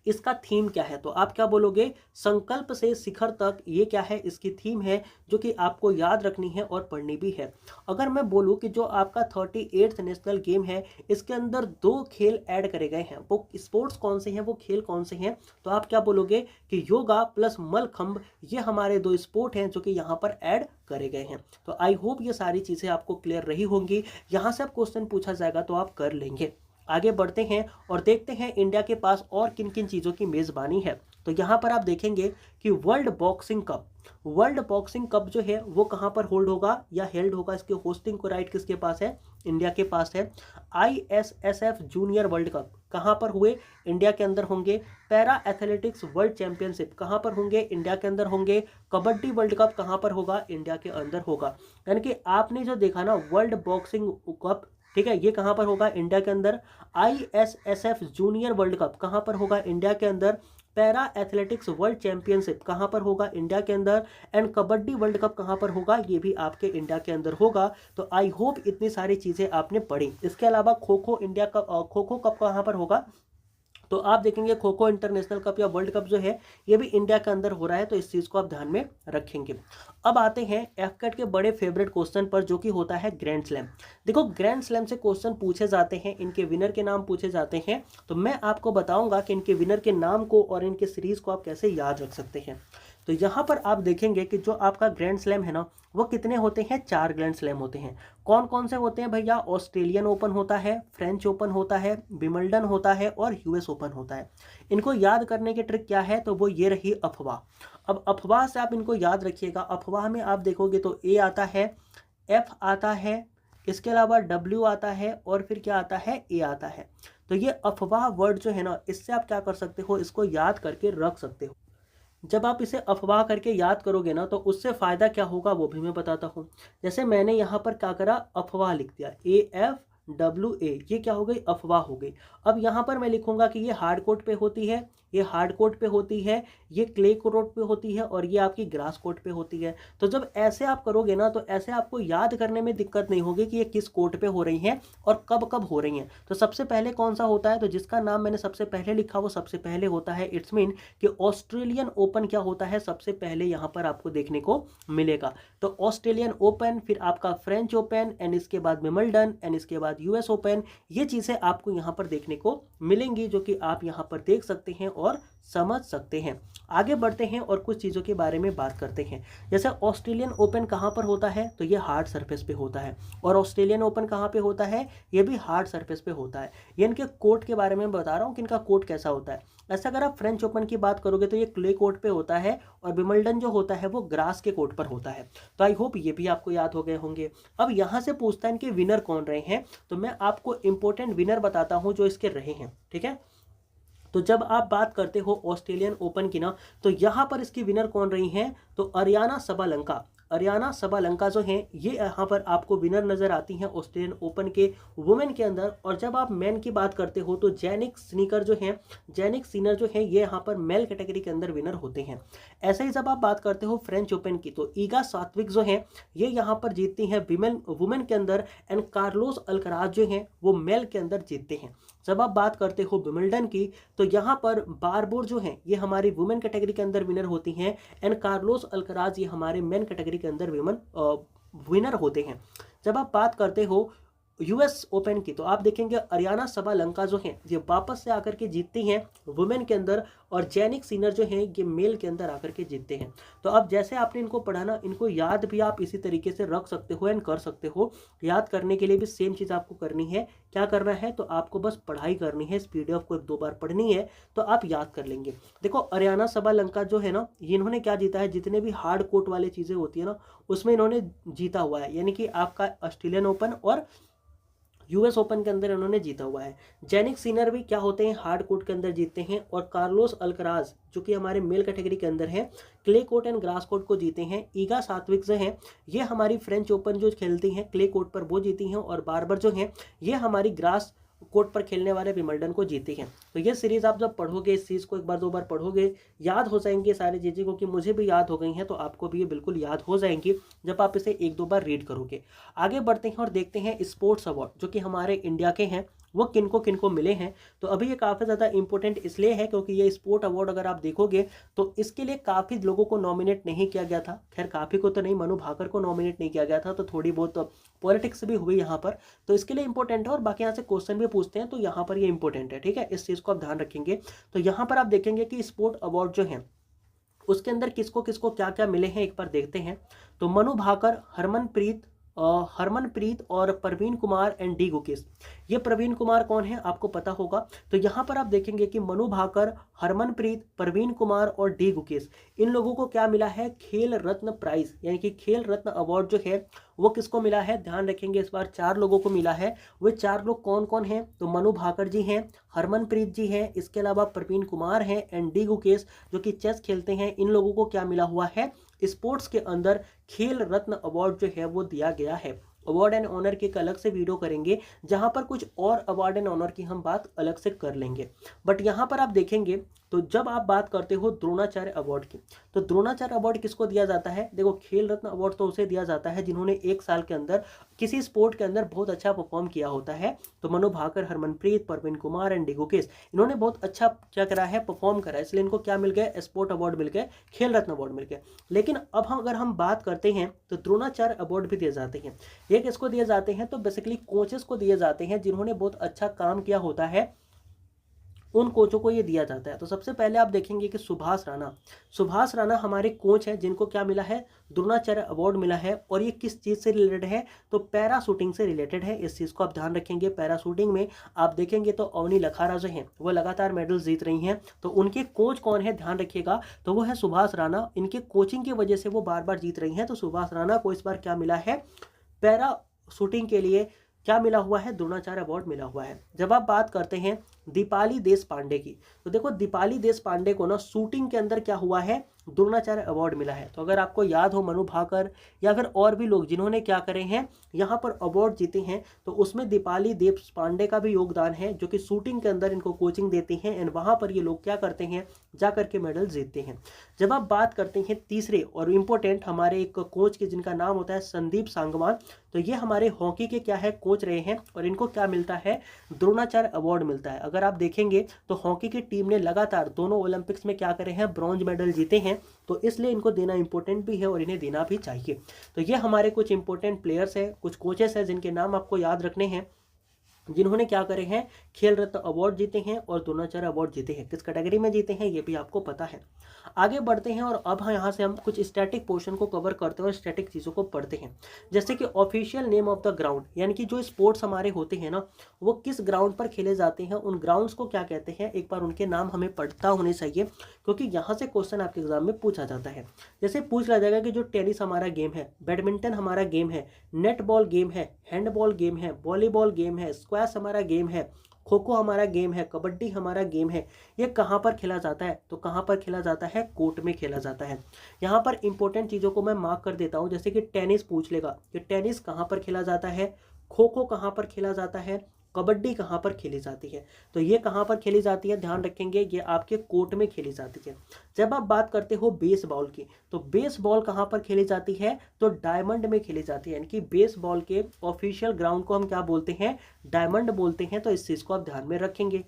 इसका थीम क्या है, तो आप क्या बोलोगे, संकल्प से शिखर तक, ये क्या है, इसकी थीम है जो कि आपको याद रखनी है और पढ़नी भी है। अगर मैं बोलूं कि जो आपका 38th नेशनल गेम है इसके अंदर 2 खेल ऐड करे गए हैं, वो स्पोर्ट्स कौन से हैं, वो खेल कौन से हैं, तो आप क्या बोलोगे कि योगा प्लस मलखंब, ये हमारे 2 स्पोर्ट हैं जो कि यहाँ पर ऐड करे गए हैं। तो आई होप ये सारी चीज़ें आपको क्लियर रही होंगी। यहाँ से आप क्वेश्चन पूछा जाएगा तो आप कर लेंगे। आगे बढ़ते हैं और देखते हैं इंडिया के पास और किन किन चीज़ों की मेज़बानी है। तो यहाँ पर आप देखेंगे कि वर्ल्ड बॉक्सिंग कप जो है वो कहाँ पर होल्ड होगा या हेल्ड होगा, इसके होस्टिंग को राइट किसके पास है, इंडिया के पास है। ISSF जूनियर वर्ल्ड कप कहाँ पर हुए, इंडिया के अंदर होंगे। पैरा एथलेटिक्स वर्ल्ड चैंपियनशिप कहाँ पर होंगे, इंडिया के अंदर होंगे। कबड्डी वर्ल्ड कप कहाँ पर होगा, इंडिया के अंदर होगा। यानी कि आपने जो देखा ना वर्ल्ड बॉक्सिंग कप, ठीक है, ये कहाँ पर होगा, इंडिया के अंदर। ISSF जूनियर वर्ल्ड कप कहाँ पर होगा, इंडिया के अंदर। पैरा एथलेटिक्स वर्ल्ड चैंपियनशिप कहाँ पर होगा, इंडिया के अंदर। एंड कबड्डी वर्ल्ड कप कहाँ पर होगा, ये भी आपके इंडिया के अंदर होगा। तो आई होप इतनी सारी चीज़ें आपने पढ़ी। इसके अलावा kho kho India cup, kho kho cup कहाँ पर होगा, तो आप देखेंगे खो खो इंटरनेशनल कप या वर्ल्ड कप जो है ये भी इंडिया के अंदर हो रहा है, तो इस चीज़ को आप ध्यान में रखेंगे। अब आते हैं एफकेट के बड़े फेवरेट क्वेश्चन पर जो कि होता है ग्रैंड स्लैम। देखो ग्रैंड स्लैम से क्वेश्चन पूछे जाते हैं, इनके विनर के नाम पूछे जाते हैं, तो मैं आपको बताऊंगा कि इनके विनर के नाम को और इनके सीरीज को आप कैसे याद रख सकते हैं। तो यहाँ पर आप देखेंगे कि जो आपका ग्रैंड स्लैम है ना वो कितने होते हैं, 4 ग्रैंड स्लैम होते हैं। कौन कौन से होते हैं भैया, ऑस्ट्रेलियन ओपन होता है, फ्रेंच ओपन होता है, विंबलडन होता है और US ओपन होता है। इनको याद करने की ट्रिक क्या है, तो वो ये रही अफवाह। अब अफवाह से आप इनको याद रखिएगा। अफवाह में आप देखोगे तो A आता है, F आता है, इसके अलावा W आता है और फिर क्या आता है, A आता है। तो ये अफवाह वर्ड जो है ना इससे आप क्या कर सकते हो, इसको याद करके रख सकते हो। जब आप इसे अफवाह करके याद करोगे ना तो उससे फ़ायदा क्या होगा वो भी मैं बताता हूँ। जैसे मैंने यहाँ पर क्या करा, अफवाह लिख दिया, AFWA, ये क्या हो गई, अफवाह हो गई। अब यहाँ पर मैं लिखूंगा कि ये हार्ड कोट पे होती है, ये हार्ड कोट पे होती है, ये क्ले कोट पे होती है और ये आपकी ग्रास कोट पे होती है। तो जब ऐसे आप करोगे ना तो ऐसे आपको याद करने में दिक्कत नहीं होगी कि ये किस कोट पे हो रही हैं और कब कब हो रही हैं। तो सबसे पहले कौन सा होता है, तो जिसका नाम मैंने सबसे पहले लिखा वो सबसे पहले होता है। इट्स मीन कि ऑस्ट्रेलियन ओपन क्या होता है, सबसे पहले यहाँ पर आपको देखने को मिलेगा। तो ऑस्ट्रेलियन ओपन, फिर आपका फ्रेंच ओपन, एंड इसके बाद विंबलडन, एंड इसके बाद US ओपन, ये चीज़ें आपको यहाँ पर देखने को मिलेंगी जो कि आप यहाँ पर देख सकते हैं और समझ सकते हैं। आगे बढ़ते हैं और कुछ चीज़ों के बारे में बात करते हैं। जैसे ऑस्ट्रेलियन ओपन कहाँ पर होता है, तो ये हार्ड सरफेस पे होता है। और ऑस्ट्रेलियन ओपन कहाँ पे होता है, ये भी हार्ड सरफेस पे होता है। ये इनके कोर्ट के बारे में बता रहा हूँ कि इनका कोर्ट कैसा होता है। ऐसा अगर आप फ्रेंच ओपन की बात करोगे तो ये क्ले कोर्ट पे होता है और विंबलडन जो होता है वो ग्रास के कोर्ट पर होता है। तो आई होप ये भी आपको याद हो गए होंगे। अब यहाँ से पूछता है इनके विनर कौन रहे हैं, तो मैं आपको इंपॉर्टेंट विनर बताता हूँ जो इसके रहे हैं, ठीक है। तो जब आप बात करते हो ऑस्ट्रेलियन ओपन की ना, तो यहाँ पर इसकी विनर कौन रही हैं, तो अरियाना सबालंका जो हैं ये यहाँ पर आपको विनर नज़र आती हैं ऑस्ट्रेलियन ओपन के वुमेन के अंदर। और जब आप मेन की बात करते हो तो जैनिक सिनर जो हैं ये यहाँ पर मेल कैटेगरी के अंदर विनर होते हैं। ऐसे ही जब आप बात करते हो फ्रेंच ओपन की तो ईगा स्वातिक जो हैं ये यहाँ पर जीतती हैं वुमेन के अंदर, एंड कार्लोस अल्कराज जो हैं वो मेल के अंदर जीतते हैं। जब आप बात करते हो विंबलडन की तो यहाँ पर बारबोर जो हैं ये हमारी वुमेन कैटेगरी के अंदर विनर होती हैं, एंड कार्लोस अल्कराज ये हमारे मेन कैटेगरी के अंदर विनर होते हैं। जब आप बात करते हो US ओपन की तो आप देखेंगे अरियाना सबालंका जो हैं ये वापस से आकर के जीतती हैं वुमेन के अंदर, और जैनिक सिनर जो हैं ये मेल के अंदर आकर के जीतते हैं। तो अब जैसे आपने इनको पढ़ा ना, इनको याद भी आप इसी तरीके से रख सकते हो एंड कर सकते हो। याद करने के लिए भी सेम चीज़ आपको करनी है। क्या करना है, तो आपको बस पढ़ाई करनी है, इस PDF को 1-2 बार पढ़नी है तो आप याद कर लेंगे। देखो अरियाना सबालंका जो है ना इन्होंने क्या जीता है, जितने भी हार्ड कोर्ट वाली चीज़ें होती है ना उसमें इन्होंने जीता हुआ है, यानी कि आपका ऑस्ट्रेलियन ओपन और US ओपन के अंदर इन्होंने जीता हुआ है। जैनिक सिनर भी क्या होते हैं, हार्ड कोर्ट के अंदर जीतते हैं, और कार्लोस अल्कराज जो कि हमारे मेल कैटेगरी के अंदर है clay court and grass court को जीते हैं। ईगा स्वातिक जो हैं ये हमारी फ्रेंच ओपन जो खेलती हैं क्ले कोर्ट पर वो जीती हैं, और बारबर जो हैं ये हमारी ग्रास कोर्ट पर खेलने वाले विंबलडन को जीती है। तो ये सीरीज़ आप जब पढ़ोगे, इस चीज़ को एक बार दो बार पढ़ोगे, याद हो जाएंगी सारी चीज़ें, क्योंकि मुझे भी याद हो गई हैं, तो आपको भी ये बिल्कुल याद हो जाएंगी जब आप इसे एक दो बार रीड करोगे। आगे बढ़ते हैं और देखते हैं स्पोर्ट्स अवार्ड जो कि हमारे इंडिया के हैं वो किनको मिले हैं। तो अभी ये काफ़ी ज़्यादा इंपॉर्टेंट इसलिए है क्योंकि ये स्पोर्ट अवार्ड अगर आप देखोगे तो इसके लिए काफ़ी लोगों को नॉमिनेट नहीं किया गया था। खैर काफ़ी को तो नहीं, मनु भाकर को नॉमिनेट नहीं किया गया था, तो थोड़ी बहुत पॉलिटिक्स भी हुई यहाँ पर, तो इसके लिए इंपॉर्टेंट है। और बाकी यहाँ से क्वेश्चन भी पूछते हैं, तो यहाँ पर ये इंपॉर्टेंट है, ठीक है, इस चीज़ को आप ध्यान रखेंगे। तो यहाँ पर आप देखेंगे कि स्पोर्ट अवार्ड जो है उसके अंदर किसको किसको क्या क्या मिले हैं, एक बार देखते हैं। तो मनु भाकर, हरमनप्रीत और प्रवीण कुमार एंड डी गुकेश। ये प्रवीण कुमार कौन है आपको पता होगा। तो यहाँ पर आप देखेंगे कि मनु भाकर, हरमनप्रीत, प्रवीण कुमार और डी गुकेश, इन लोगों को क्या मिला है, खेल रत्न प्राइज, यानी कि खेल रत्न अवार्ड जो है वो किसको मिला है, ध्यान रखेंगे इस बार 4 लोगों को मिला है। वे 4 लोग कौन कौन हैं, तो मनु भाकर जी हैं, हरमनप्रीत जी हैं, इसके अलावा प्रवीण कुमार हैं एंड डी गुकेश जो कि चेस खेलते हैं। इन लोगों को क्या मिला हुआ है, स्पोर्ट्स के अंदर खेल रत्न अवार्ड जो है वो दिया गया है। अवार्ड एंड ऑनर की एक अलग से वीडियो करेंगे जहां पर कुछ और अवार्ड एंड ऑनर की हम बात अलग से कर लेंगे। बट यहां पर आप देखेंगे तो जब आप बात करते हो द्रोणाचार्य अवार्ड की, तो द्रोणाचार्य अवार्ड किसको दिया जाता है, देखो खेल रत्न अवार्ड तो उसे दिया जाता है जिन्होंने एक साल के अंदर किसी स्पोर्ट के अंदर बहुत अच्छा परफॉर्म किया होता है। तो मनु भाकर, हरमनप्रीत, प्रवीण कुमार एंड डी गुकेश, इन्होंने बहुत अच्छा क्या करा है, परफॉर्म करा है, इसलिए इनको क्या मिल गया, स्पोर्ट अवार्ड मिल गए, खेल रत्न अवार्ड मिल गए। लेकिन अब अगर हम बात करते हैं तो द्रोणाचार्य अवार्ड भी दिए जाते हैं। ये किसको दिए जाते हैं, तो बेसिकली कोचेस को दिए जाते हैं जिन्होंने बहुत अच्छा काम किया होता है, उन कोचों को ये दिया जाता है। तो सबसे पहले आप देखेंगे कि सुभाष राणा हमारे कोच हैं जिनको क्या मिला है, द्रोणाचार्य अवार्ड मिला है। और ये किस चीज़ से रिलेटेड है, तो पैरा शूटिंग से रिलेटेड है। इस चीज़ को आप ध्यान रखेंगे। पैरा शूटिंग में आप देखेंगे तो अवनी लखारा जो हैं वो लगातार मेडल जीत रही हैं, तो उनके कोच कौन है ध्यान रखिएगा, तो वो है सुभाष राणा। इनके कोचिंग की वजह से वो बार बार जीत रही हैं। तो सुभाष राणा को इस बार क्या मिला है, पैरा शूटिंग के लिए क्या मिला हुआ है, द्रोणाचार्य अवार्ड मिला हुआ है। जब आप बात करते हैं दीपाली देश पांडे की, तो देखो दीपाली देश पांडे को ना शूटिंग के अंदर क्या हुआ है, द्रोणाचार्य अवार्ड मिला है। तो अगर आपको याद हो मनु भाकर या फिर और भी लोग जिन्होंने क्या करे हैं यहाँ पर अवार्ड जीते हैं, तो उसमें दीपाली देश पांडे का भी योगदान है, जो कि शूटिंग के अंदर इनको कोचिंग देती हैं एंड वहाँ पर ये लोग क्या करते हैं, जा करके मेडल जीतते हैं। जब आप बात करते हैं तीसरे और इम्पोर्टेंट हमारे एक कोच के जिनका नाम होता है संदीप सांगवान, तो ये हमारे हॉकी के क्या है, कोच रहे हैं और इनको क्या मिलता है, द्रोणाचार्य अवार्ड मिलता है। अगर आप देखेंगे तो हॉकी की टीम ने लगातार दोनों ओलंपिक्स में क्या करे हैं, ब्रॉन्ज मेडल जीते हैं, तो इसलिए इनको देना इंपॉर्टेंट भी है और इन्हें देना भी चाहिए। तो ये हमारे कुछ इंपॉर्टेंट प्लेयर्स हैं, कुछ कोचेस हैं जिनके नाम आपको याद रखने हैं, जिन्होंने क्या करे हैं, खेल रत्न अवार्ड जीते हैं और द्रोणाचार्य अवार्ड जीते हैं। किस कैटेगरी में जीते हैं ये भी आपको पता है। आगे बढ़ते हैं और अब यहाँ से हम कुछ स्टैटिक पोर्शन को कवर करते हैं और स्टैटिक चीज़ों को पढ़ते हैं। जैसे कि official name of the ground, यानी कि जो स्पोर्ट्स हमारे होते हैं ना, वो किस ग्राउंड पर खेले जाते हैं, उन ग्राउंड्स को क्या कहते हैं, एक बार उनके नाम हमें पता होने चाहिए, क्योंकि यहाँ से क्वेश्चन आपके एग्जाम में पूछा जाता है। जैसे पूछ लिया जाएगा कि जो टेनिस हमारा गेम है, बैडमिंटन हमारा गेम है, नेट बॉल गेम है, हैंडबॉल गेम है, वॉलीबॉल गेम है, स्क्वैश हमारा गेम है, खो खो हमारा गेम है, कबड्डी हमारा गेम है, ये कहाँ पर खेला जाता है, तो कहाँ पर खेला जाता है, कोर्ट में खेला जाता है। यहाँ पर इंपॉर्टेंट चीज़ों को मैं मार्क कर देता हूँ, जैसे कि टेनिस पूछ लेगा कि टेनिस कहाँ पर खेला जाता है, खो खो कहाँ पर खेला जाता है, कबड्डी कहाँ पर खेली जाती है, तो ये कहाँ पर खेली जाती है, ध्यान रखेंगे ये आपके कोर्ट में खेली जाती है। जब आप बात करते हो बेसबॉल की, तो बेसबॉल कहाँ पर खेली जाती है, तो डायमंड में खेली जाती है, यानी कि बेसबॉल के ऑफिशियल ग्राउंड को हम क्या बोलते हैं, डायमंड बोलते हैं। तो इस चीज़ को आप ध्यान में रखेंगे।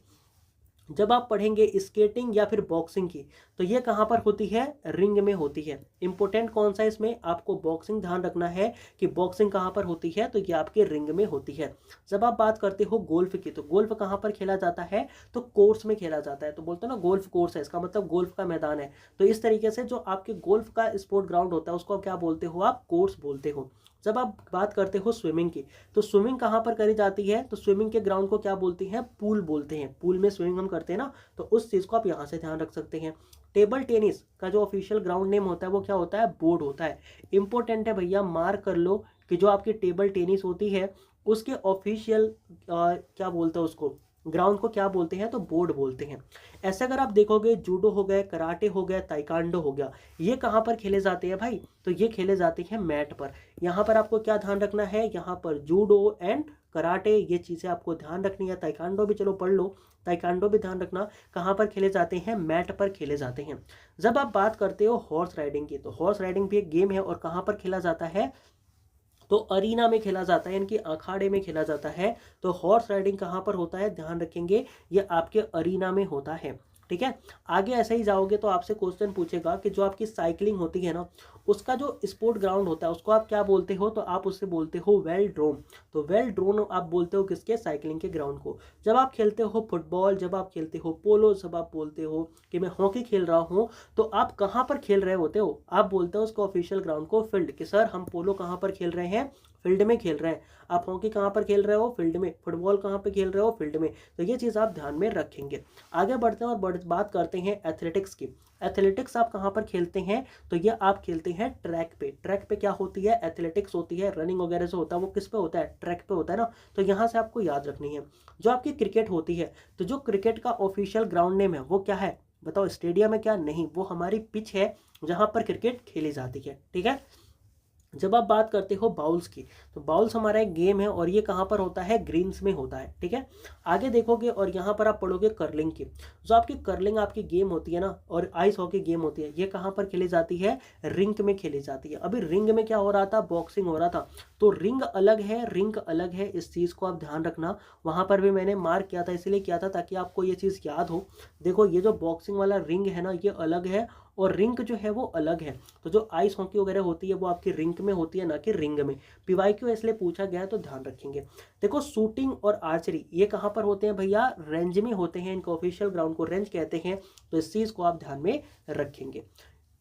जब आप पढ़ेंगे स्केटिंग या फिर बॉक्सिंग की, तो ये कहाँ पर होती है, रिंग में होती है। इंपॉर्टेंट कौन सा इसमें, आपको बॉक्सिंग ध्यान रखना है कि बॉक्सिंग कहाँ पर होती है, तो ये आपके रिंग में होती है। जब आप बात करते हो गोल्फ की, तो गोल्फ कहाँ पर खेला जाता है, तो कोर्स में खेला जाता है। तो बोलते हैं ना गोल्फ कोर्स है, इसका मतलब गोल्फ का मैदान है। तो इस तरीके से जो आपके गोल्फ का स्पोर्ट ग्राउंड होता है उसको क्या बोलते हो, आप कोर्स बोलते हो। जब आप बात करते हो स्विमिंग की, तो स्विमिंग कहाँ पर करी जाती है, तो स्विमिंग के ग्राउंड को क्या बोलते हैं, पूल बोलते हैं। पूल में स्विमिंग हम करते हैं ना, तो उस चीज़ को आप यहाँ से ध्यान रख सकते हैं। टेबल टेनिस का जो ऑफिशियल ग्राउंड नेम होता है वो क्या होता है, बोर्ड होता है। इंपॉर्टेंट है भैया, मार्क कर लो कि जो आपकी टेबल टेनिस होती है उसके ऑफिशियल क्या बोलते हैं उसको, ग्राउंड को क्या बोलते हैं, तो बोर्ड बोलते हैं। ऐसे अगर आप देखोगे जूडो हो गए, कराटे हो गया, ताइक्वांडो हो गया, ये कहाँ पर खेले जाते हैं भाई, तो ये खेले जाते हैं मैट पर। यहाँ पर आपको क्या ध्यान रखना है, यहाँ पर जूडो एंड कराटे ये चीज़ें आपको ध्यान रखनी है। ताइक्वांडो भी चलो पढ़ लो, ताइक्वांडो भी ध्यान रखना, कहाँ पर खेले जाते हैं, मैट पर खेले जाते हैं। जब आप बात करते हो हॉर्स राइडिंग की, तो हॉर्स राइडिंग भी एक गेम है और कहाँ पर खेला जाता है, तो अरीना में खेला जाता है, यानी कि अखाड़े में खेला जाता है। तो हॉर्स राइडिंग कहाँ पर होता है, ध्यान रखेंगे, ये आपके अरीना में होता है। ठीक है, आगे ऐसे ही जाओगे तो आपसे क्वेश्चन पूछेगा कि जो आपकी साइकिलिंग होती है ना, उसका जो स्पोर्ट ग्राउंड होता है उसको आप क्या बोलते हो, तो आप उससे बोलते हो वेलोड्रोम। तो वेलोड्रोम आप बोलते हो किसके, साइकिलिंग के ग्राउंड को। जब आप खेलते हो फुटबॉल, जब आप खेलते हो पोलो, जब आप बोलते हो कि मैं हॉकी खेल रहा हूँ, तो आप कहाँ पर खेल रहे होते हो, आप बोलते हो उसको ऑफिशियल ग्राउंड को फील्ड, कि सर हम पोलो कहाँ पर खेल रहे हैं, फील्ड में खेल रहे हैं। आप हॉकी कहाँ पर खेल रहे हो, फील्ड में। फुटबॉल कहाँ पे खेल रहे हो, फील्ड में। तो ये चीज़ आप ध्यान में रखेंगे। आगे बढ़ते हैं और बात करते हैं एथलेटिक्स की। एथलेटिक्स आप कहाँ पर खेलते हैं, तो ये आप खेलते हैं ट्रैक पे। ट्रैक पे क्या होती है, एथलेटिक्स होती है। रनिंग वगैरह से होता है वो किस पे होता है, ट्रैक पे होता है ना। तो यहाँ से आपको याद रखनी है। जो आपकी क्रिकेट होती है, तो जो क्रिकेट का ऑफिशियल ग्राउंड नेम है वो क्या है, बताओ, स्टेडियम है क्या, नहीं, वो हमारी पिच है जहाँ पर क्रिकेट खेली जाती है। ठीक है, जब आप बात करते हो बाउल्स की, तो बाउल्स हमारा एक गेम है और ये कहाँ पर होता है, ग्रीन्स में होता है। ठीक है, आगे देखोगे और यहाँ पर आप पढ़ोगे कर्लिंग की। जो आपकी कर्लिंग आपकी गेम होती है ना, और आइस हॉकी गेम होती है, ये कहाँ पर खेली जाती है, रिंग में खेली जाती है। अभी रिंग में क्या हो रहा था, बॉक्सिंग हो रहा था। तो रिंग अलग है, रिंग अलग है, इस चीज़ को आप ध्यान रखना। वहाँ पर भी मैंने मार्क किया था, इसीलिए किया था ताकि आपको ये चीज़ याद हो। देखो ये जो बॉक्सिंग वाला रिंग है ना, ये अलग है और रिंग जो है वो अलग है। तो जो आइस हॉकी वगैरह होती है वो आपकी रिंग में होती है, ना कि रिंग में। पीवाईक्यू इसलिए पूछा गया है, तो ध्यान रखेंगे। देखो शूटिंग और आर्चरी ये कहाँ पर होते हैं भैया, रेंज में होते हैं। इनका ऑफिशियल ग्राउंड को रेंज कहते हैं। तो इस चीज़ को आप ध्यान में रखेंगे।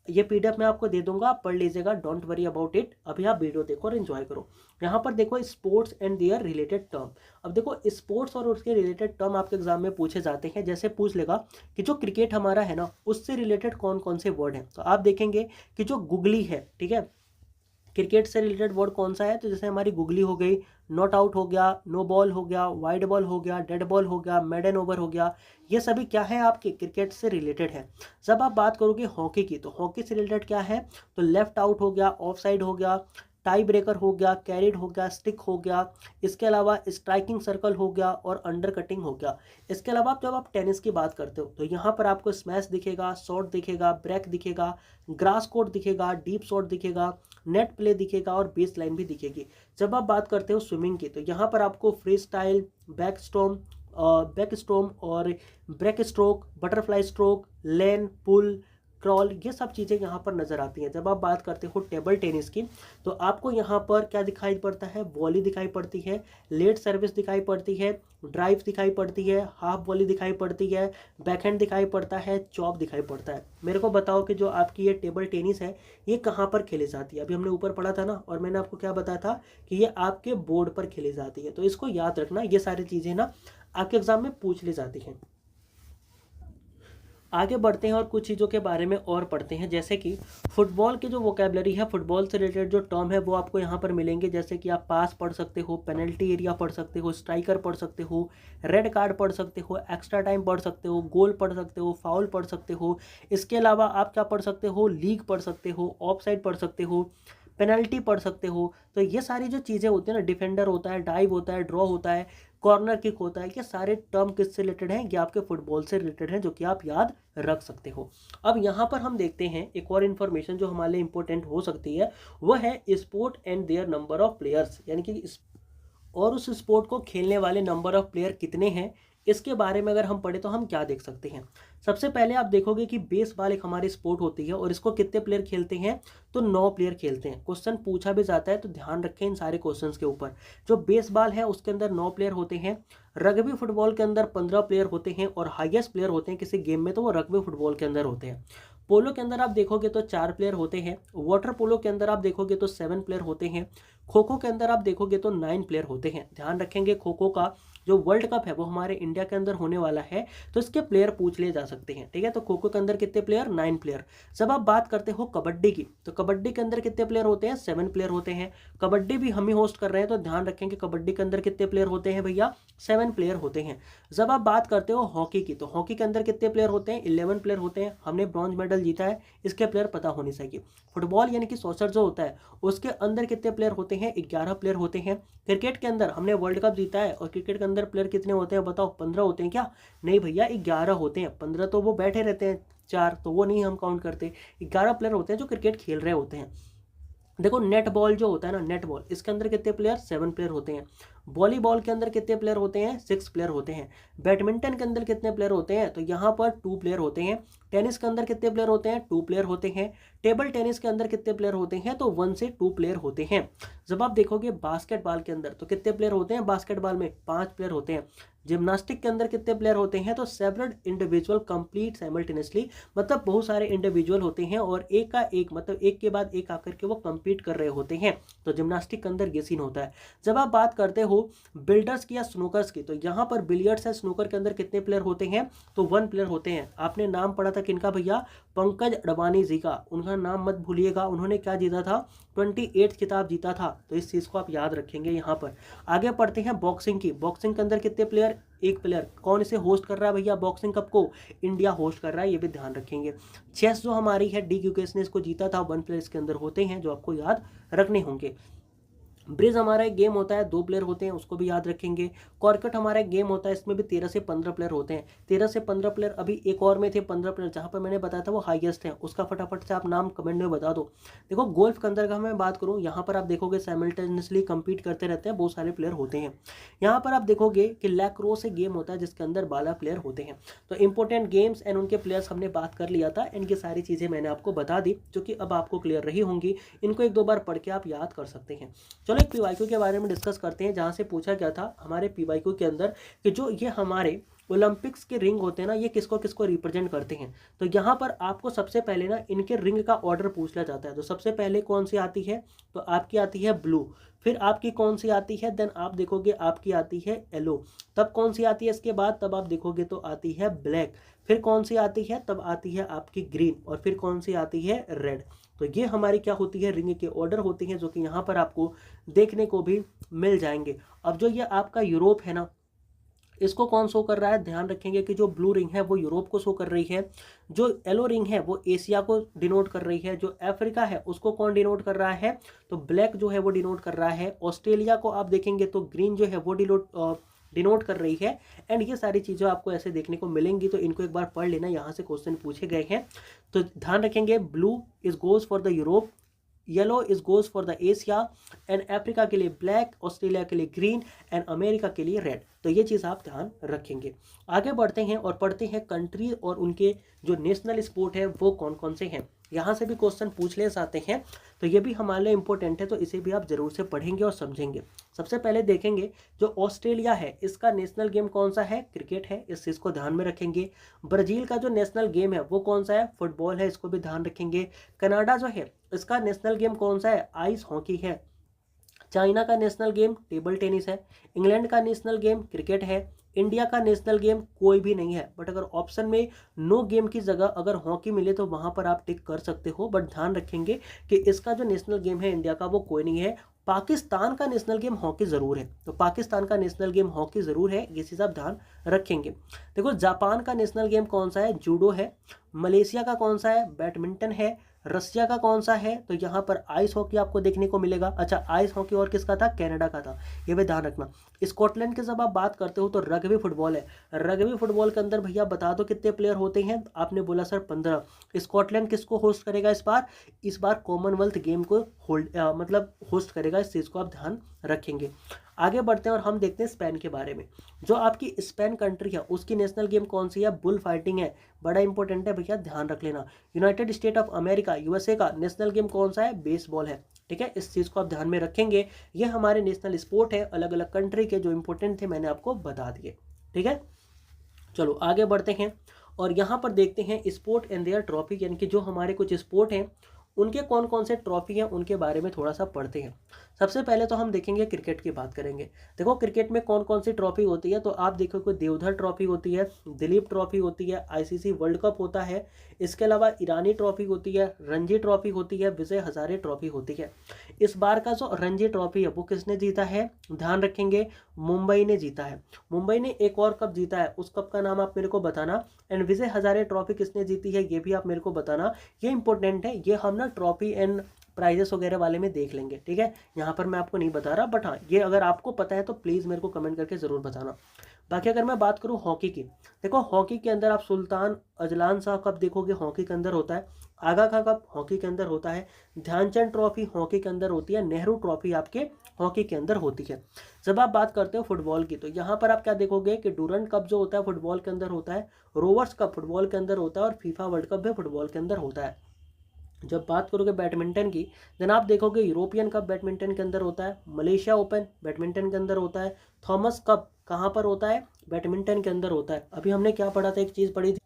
ये पीडीएफ मैं आपको दे दूंगा, आप पढ़ लीजिएगा, डोंट वरी अबाउट इट। अभी आप वीडियो देखो और एंजॉय करो। यहाँ पर देखो sports and their related term. अब देखो स्पोर्ट्स और उसके रिलेटेड टर्म आपके एग्जाम में पूछे जाते हैं। जैसे पूछ लेगा कि जो क्रिकेट हमारा है ना, उससे रिलेटेड कौन कौन से वर्ड हैं, तो आप देखेंगे कि जो गुगली है, ठीक है, क्रिकेट से रिलेटेड वर्ड कौन सा है, तो जैसे हमारी गुगली हो गई, नॉट आउट हो गया, नो बॉल हो गया, वाइड बॉल हो गया, डेड बॉल हो गया, मेडन ओवर हो गया, ये सभी क्या है, आपके क्रिकेट से रिलेटेड है। जब आप बात करोगे हॉकी की, तो हॉकी से रिलेटेड क्या है, तो लेफ्ट आउट हो गया, ऑफ साइड हो गया, टाई ब्रेकर हो गया, कैरिड हो गया, स्टिक हो गया, इसके अलावा स्ट्राइकिंग सर्कल हो गया और अंडर कटिंग हो गया। इसके अलावा जब आप टेनिस की बात करते हो, तो यहाँ पर आपको स्मैश दिखेगा, शॉट दिखेगा, ब्रेक दिखेगा, ग्रास कोर्ट दिखेगा, डीप शॉट दिखेगा, नेट प्ले दिखेगा और बेस लाइन भी दिखेगी। जब आप बात करते हो स्विमिंग की, तो यहाँ पर आपको फ्री स्टाइल, बैक स्टोम और ब्रेक स्ट्रोक, बटरफ्लाई स्ट्रोक, लेन, पुल, क्रॉल, ये सब चीज़ें यहाँ पर नज़र आती हैं। जब आप बात करते हो टेबल टेनिस की, तो आपको यहाँ पर क्या दिखाई पड़ता है, वॉली दिखाई पड़ती है, लेट सर्विस दिखाई पड़ती है, ड्राइव दिखाई पड़ती है, हाफ वॉली दिखाई पड़ती है, बैकहैंड दिखाई पड़ता है, चॉप दिखाई पड़ता है। मेरे को बताओ कि जो आपकी ये टेबल टेनिस है, ये कहाँ पर खेली जाती है। अभी हमने ऊपर पढ़ा था ना, और मैंने आपको क्या बताया था कि ये आपके बोर्ड पर खेली जाती है। तो इसको याद रखना, ये सारी चीज़ें ना आपके एग्जाम में पूछ ली जाती हैं। आगे बढ़ते हैं और कुछ चीज़ों के बारे में और पढ़ते हैं। जैसे कि फुटबॉल की जो वोकेबलरी है, फुटबॉल से रिलेटेड जो टर्म है वो आपको यहाँ पर मिलेंगे। जैसे कि आप पास पढ़ सकते हो, पेनल्टी एरिया पढ़ सकते हो, स्ट्राइकर पढ़ सकते हो, रेड कार्ड पढ़ सकते हो, एक्स्ट्रा टाइम पढ़ सकते हो, गोल पढ़ सकते हो, फाउल पढ़ सकते हो। इसके अलावा आप क्या पढ़ सकते हो, लीग पढ़ सकते हो, ऑफ साइड पढ़ सकते हो, पेनल्टी पढ़ सकते हो। तो ये सारी जो चीज़ें होती हैं ना, डिफेंडर होता है, डाइव होता है, ड्रॉ होता है, कॉर्नर किक होता है, ये सारे टर्म किससे रिलेटेड हैं, ये आपके फुटबॉल से रिलेटेड हैं, जो कि आप याद रख सकते हो। अब यहाँ पर हम देखते हैं एक और इन्फॉर्मेशन जो हमारे लिए इंपॉर्टेंट हो सकती है, वह है sport and their number of players, यानी कि और उस स्पोर्ट को खेलने वाले नंबर ऑफ प्लेयर कितने हैं। इसके बारे में अगर हम पढ़े तो हम क्या देख सकते हैं। सबसे पहले आप देखोगे कि बेसबॉल एक हमारी स्पोर्ट होती है और इसको कितने प्लेयर खेलते हैं, तो 9 प्लेयर खेलते हैं। क्वेश्चन पूछा भी जाता है, तो ध्यान रखें इन सारे क्वेश्चंस के ऊपर। जो बेसबॉल है उसके अंदर 9 प्लेयर होते हैं। रग्बी फुटबॉल के अंदर 15 प्लेयर होते हैं और हाईएस्ट प्लेयर होते हैं किसी गेम में, तो वो रग्बी फुटबॉल के अंदर होते हैं। पोलो के अंदर आप देखोगे तो 4 प्लेयर होते हैं, वाटर पोलो के अंदर आप देखोगे तो 7 प्लेयर होते हैं, खो खो के अंदर आप देखोगे तो 9 प्लेयर होते हैं। ध्यान रखेंगे खो खो का जो वर्ल्ड कप है वो हमारे इंडिया के अंदर होने वाला है, तो इसके प्लेयर पूछ लिए जा सकते हैं, ठीक है। तो खो खो के अंदर कितने प्लेयर, 9 प्लेयर। जब आप बात करते हो कबड्डी की, तो कबड्डी के अंदर कितने प्लेयर होते हैं, 7 प्लेयर होते हैं। कबड्डी भी हम ही होस्ट कर रहे हैं, तो ध्यान रखेंगे कबड्डी के अंदर कितने प्लेयर होते हैं भैया, 7 प्लेयर होते हैं। जब आप बात करते हो हॉकी की, तो हॉकी के अंदर कितने प्लेयर होते हैं, 11 प्लेयर होते हैं। हमने ब्रॉन्ज मेडल जीता है, इसके प्लेयर पता होने चाहिए। फुटबॉल यानी कि सॉकर जो होता है उसके अंदर कितने प्लेयर होते हैं, 11 प्लेयर होते हैं। क्रिकेट के अंदर हमने वर्ल्ड कप जीता है और क्रिकेट के अंदर प्लेयर कितने होते हैं बताओ, 15 होते हैं क्या, नहीं भैया 11 होते हैं। 15 तो वो बैठे रहते हैं, 4 तो वो नहीं हम काउंट करते, 11 प्लेयर होते हैं जो क्रिकेट खेल रहे होते हैं। देखो नेट बॉल जो होता है ना, नेट बॉल, इसके अंदर कितने प्लेयर, 7 प्लेयर होते हैं। वॉलीबॉल के अंदर कितने प्लेयर होते हैं, 6 प्लेयर होते हैं। बैडमिंटन के अंदर कितने प्लेयर होते हैं, तो यहाँ पर 2 प्लेयर होते हैं। टेनिस के अंदर कितने प्लेयर होते हैं, 2 प्लेयर होते हैं। टेबल टेनिस के अंदर कितने प्लेयर होते हैं, तो 1 से 2 प्लेयर होते हैं। जब आप देखोगे बास्केटबॉल के अंदर, तो कितने प्लेयर होते हैं, बास्केटबॉल में 5 प्लेयर होते हैं। जिम्नास्टिक के अंदर कितने प्लेयर होते हैं, तो सेवरल इंडिविजुअल कंप्लीट साइमल्टेनियसली, मतलब बहुत सारे इंडिविजुअल होते हैं और एक का एक, मतलब एक के बाद एक आकर के वो कंपीट कर रहे होते हैं। तो जिम्नास्टिक के अंदर ये सीन होता है। जब आप बात करते हो बिल्डर्स की या स्नूकर्स की, तो यहाँ पर बिलियर्ड्स है स्नूकर के अंदर कितने प्लेयर होते हैं, तो 1 प्लेयर होते हैं। आपने नाम पढ़ा था किनका भैया, पंकज अडवाणी जी का, उनका नाम मत भूलिएगा। उन्होंने क्या जीता था, 28 खिताब जीता था, तो इस चीज़ को आप याद रखेंगे। यहाँ पर आगे पढ़ते हैं बॉक्सिंग की। बॉक्सिंग के अंदर कितने प्लेयर, 1 प्लेयर। कौन इसे होस्ट कर रहा है भैया, बॉक्सिंग कप को, इंडिया होस्ट कर रहा है, ये भी ध्यान रखेंगे। चेस जो हमारी है, डी क्यूकेस ने इसको जीता था, 1 प्लेयर इसके अंदर होते हैं जो आपको याद रखने होंगे। ब्रिज हमारा एक गेम होता है, 2 प्लेयर होते हैं, उसको भी याद रखेंगे। कॉर्केट हमारा एक गेम होता है, इसमें भी 13 से 15 प्लेयर होते हैं। 13 से 15 प्लेयर, अभी एक और में थे 15 प्लेयर, जहां पर मैंने बताया था वो हाईएस्ट है, उसका फटाफट से आप नाम कमेंट में बता दो। देखो गोल्फ के अंदर का मैं बात करूं, यहाँ पर आप देखोगे साइमल्टेनियसली कंपीट करते रहते हैं, बहुत सारे प्लेयर होते हैं। यहाँ पर आप देखोगे कि लैक्रोस एक गेम होता है जिसके अंदर 12 प्लेयर होते हैं। तो इंपॉर्टेंट गेम्स एंड उनके प्लेयर्स हमने बात कर लिया था, इनकी सारी चीज़ें मैंने आपको बता दी, जो कि अब आपको क्लियर रही होंगी। इनको 1-2 बार पढ़ के आप याद कर सकते हैं। चलो एक पीवाईक्यू के बारे में डिस्कस करते हैं, जहां से पूछा गया था हमारे पीवाईक्यू के अंदर कि जो ये हमारे ओलंपिक्स के रिंग होते हैं ना, ये किसको किसको रिप्रेजेंट करते हैं। तो यहाँ पर आपको सबसे पहले ना इनके रिंग का ऑर्डर पूछ लिया जाता है। तो सबसे पहले कौन सी आती है, तो आपकी आती है ब्लू, फिर आपकी कौन सी आती है, देन आप देखोगे आपकी आती है येलो, तब कौन सी आती है इसके बाद, तब आप देखोगे तो आती है ब्लैक, फिर कौन सी आती है, तब आती है आपकी ग्रीन, और फिर कौन सी आती है रेड। तो ये हमारी क्या होती है, रिंग के ऑर्डर होती हैं, जो कि यहाँ पर आपको देखने को भी मिल जाएंगे। अब जो ये आपका यूरोप है ना, इसको कौन शो कर रहा है, ध्यान रखेंगे कि जो ब्लू रिंग है वो यूरोप को शो कर रही है, जो येलो रिंग है वो एशिया को डिनोट कर रही है, जो अफ्रीका है उसको कौन डिनोट कर रहा है, तो ब्लैक जो है वो डिनोट कर रहा है। ऑस्ट्रेलिया को आप देखेंगे तो ग्रीन जो है वो डिनोट कर रही है। एंड ये सारी चीज़ें आपको ऐसे देखने को मिलेंगी, तो इनको एक बार पढ़ लेना, यहाँ से क्वेश्चन पूछे गए हैं। तो ध्यान रखेंगे, blue is goes for the Europe, yellow is goes for the Asia, and Africa के लिए ब्लैक, ऑस्ट्रेलिया के लिए ग्रीन, एंड अमेरिका के लिए रेड। तो ये चीज़ आप ध्यान रखेंगे। आगे बढ़ते हैं और पढ़ते हैं कंट्री और उनके जो नेशनल स्पोर्ट है वो कौन कौन से हैं। यहाँ से भी क्वेश्चन पूछ ले जाते हैं, तो ये भी हमारे लिए इंपॉर्टेंट है, तो इसे भी आप जरूर से पढ़ेंगे और समझेंगे। सबसे पहले देखेंगे जो ऑस्ट्रेलिया है, इसका नेशनल गेम कौन सा है, क्रिकेट है, इस चीज़ को ध्यान में रखेंगे। ब्राज़ील का जो नेशनल गेम है वो कौन सा है, फुटबॉल है, इसको भी ध्यान रखेंगे। कनाडा जो है इसका नेशनल गेम कौन सा है, आइस हॉकी है। चाइना का नेशनल गेम टेबल टेनिस है। इंग्लैंड का नेशनल गेम क्रिकेट है। इंडिया का नेशनल गेम कोई भी नहीं है, बट अगर ऑप्शन में नो गेम की जगह अगर हॉकी मिले तो वहां पर आप टिक कर सकते हो, बट ध्यान रखेंगे कि इसका जो नेशनल गेम है इंडिया का वो कोई नहीं है। पाकिस्तान का नेशनल गेम हॉकी जरूर है, तो पाकिस्तान का नेशनल गेम हॉकी जरूर है, ये चीज़ आप ध्यान रखेंगे। देखो जापान का नेशनल गेम कौन सा है, जूडो है। मलेशिया का कौन सा है, बैडमिंटन है। रसिया का कौन सा है, तो यहाँ पर आइस हॉकी आपको देखने को मिलेगा। अच्छा आइस हॉकी और किसका था, कनाडा का था, ये भी ध्यान रखना। स्कॉटलैंड के जब आप बात करते हो तो रग्बी फुटबॉल है। रग्बी फुटबॉल के अंदर भैया बता दो कितने प्लेयर होते हैं, आपने बोला सर 15। स्कॉटलैंड किसको होस्ट करेगा इस बार कॉमनवेल्थ गेम को मतलब होस्ट करेगा, इस चीज़ को आप ध्यान रखेंगे। आगे बढ़ते हैं और हम देखते हैं स्पेन के बारे में। जो आपकी स्पेन कंट्री है उसकी नेशनल गेम कौन सी है, बुल फाइटिंग है, बड़ा इंपॉर्टेंट है भैया, ध्यान रख लेना। United state of America USA का नेशनल गेम कौन सा है, बेसबॉल है, ठीक है, इस चीज़ को आप ध्यान में रखेंगे। ये हमारे नेशनल स्पोर्ट है, अलग अलग कंट्री के जो इंपॉर्टेंट थे मैंने आपको बता दिए, ठीक है। चलो आगे बढ़ते हैं और यहाँ पर देखते हैं स्पोर्ट एंड देयर ट्रॉफी, यानी कि जो हमारे कुछ स्पोर्ट हैं उनके कौन कौन से ट्रॉफी हैं उनके बारे में थोड़ा सा पढ़ते हैं। सबसे पहले तो हम देखेंगे क्रिकेट की बात करेंगे। देखो क्रिकेट में कौन कौन सी ट्रॉफी होती है, तो आप देखोगे देवधर ट्रॉफी होती है, दिलीप ट्रॉफी होती है, आईसीसी वर्ल्ड कप होता है, इसके अलावा ईरानी ट्रॉफी होती है, रणजी ट्रॉफी होती है, विजय हजारे ट्रॉफी होती है। इस बार का जो रणजी ट्रॉफी है वो किसने जीता है, ध्यान रखेंगे, मुंबई ने जीता है। मुंबई ने एक और कप जीता है, उस कप का नाम आप मेरे को बताना। एंड विजय हजारे ट्रॉफी किसने जीती है ये भी आप मेरे को बताना। ये इंपॉर्टेंट है, ये हम ना ट्रॉफी एंड प्राइजेस वगैरह वाले में देख लेंगे, ठीक है। यहाँ पर मैं आपको नहीं बता रहा, बट हाँ ये अगर आपको पता है तो प्लीज़ मेरे को कमेंट करके ज़रूर बताना। बाकी अगर मैं बात करूँ हॉकी की, देखो हॉकी के अंदर आप सुल्तान अजलान शाह कप देखोगे हॉकी के अंदर होता है, आगा खां कप हॉकी के अंदर होता है, ध्यानचंद ट्रॉफी हॉकी के अंदर होती है, नेहरू ट्रॉफी आपके हॉकी के अंदर होती है। जब आप बात करते हो फुटबॉल की, तो यहाँ पर आप क्या देखोगे कि डूरंड कप जो होता है फुटबॉल के अंदर होता है, रोवर्स कप फुटबॉल के अंदर होता है, और फीफा वर्ल्ड कप भी फुटबॉल के अंदर होता है। जब बात करोगे बैडमिंटन की, देन आप देखोगे यूरोपियन कप बैडमिंटन के अंदर होता है, मलेशिया ओपन बैडमिंटन के अंदर होता है, थॉमस कप कहाँ पर होता है, बैडमिंटन के अंदर होता है। अभी हमने क्या पढ़ा था, एक चीज़ पढ़ी थी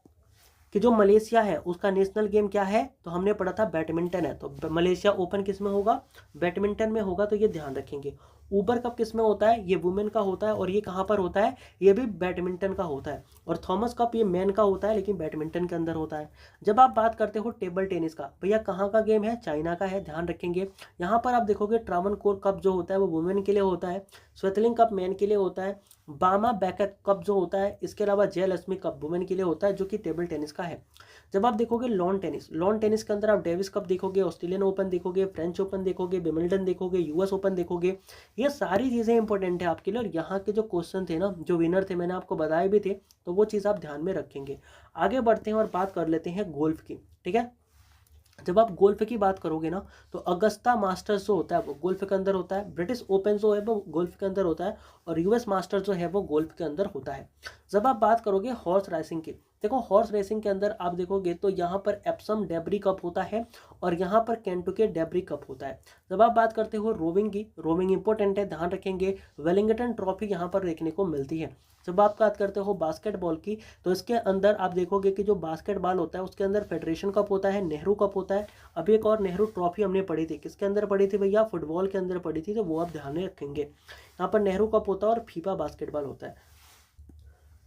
कि जो मलेशिया है उसका नेशनल गेम क्या है, तो हमने पढ़ा था बैडमिंटन है, तो मलेशिया ओपन किस में होगा, बैडमिंटन में होगा, तो ये ध्यान रखेंगे। ऊबर कप किस में होता है, ये वुमेन का होता है, और ये कहाँ पर होता है, ये भी बैडमिंटन का होता है। और थॉमस कप ये मैन का होता है लेकिन बैडमिंटन के अंदर होता है। जब आप बात करते हो टेबल टेनिस का, भैया कहाँ का गेम है, चाइना का है, ध्यान रखेंगे। यहाँ पर आप देखोगे ट्रावनकोर कप जो होता है वो वुमेन के लिए होता है, स्वेटलिंग कप मैन के लिए होता है, बामा बैकअप कप जो होता है, इसके अलावा जयलक्ष्मी कप वुमेन के लिए होता है जो कि टेबल टेनिस का है। जब आप देखोगे लॉन टेनिस, लॉन टेनिस के अंदर आप डेविस कप देखोगे, ऑस्ट्रेलियन ओपन देखोगे, फ्रेंच ओपन देखोगे, विंबलडन देखोगे, यूएस ओपन देखोगे। ये सारी चीज़ें इंपॉर्टेंट है आपके लिए, और यहाँ के जो क्वेश्चन थे ना, जो विनर थे मैंने आपको बताए भी थे, तो वो चीज़ आप ध्यान में रखेंगे। आगे बढ़ते हैं और बात कर लेते हैं गोल्फ की, ठीक है। जब आप गोल्फ की बात करोगे ना, तो अगस्ता मास्टर्स जो होता है वो गोल्फ के अंदर होता है, ब्रिटिश ओपन जो है वो गोल्फ के अंदर होता है, और यूएस मास्टर्स जो है वो गोल्फ के अंदर होता है। जब आप बात करोगे हॉर्स रेसिंग की, देखो हॉर्स रेसिंग के अंदर आप देखोगे तो यहाँ पर एप्सम डेब्री कप होता है, और यहाँ पर केंटुके डेब्री कप होता है। जब आप बात करते हो रोविंग की, रोविंग इंपॉर्टेंट है, ध्यान रखेंगे, वेलिंगटन ट्रॉफी यहाँ पर देखने को मिलती है। जब आप बात करते हो बास्केटबॉल की, तो इसके अंदर आप देखोगे कि जो बास्केटबॉल होता है उसके अंदर फेडरेशन कप होता है, नेहरू कप होता है। अभी एक और नेहरू ट्रॉफी हमने पढ़ी थी, किसके अंदर पढ़ी थी भैया, फुटबॉल के अंदर पढ़ी थी, तो वो आप ध्यान में रखेंगे। यहाँ पर नेहरू कप होता है और फीफा बास्केटबॉल होता है।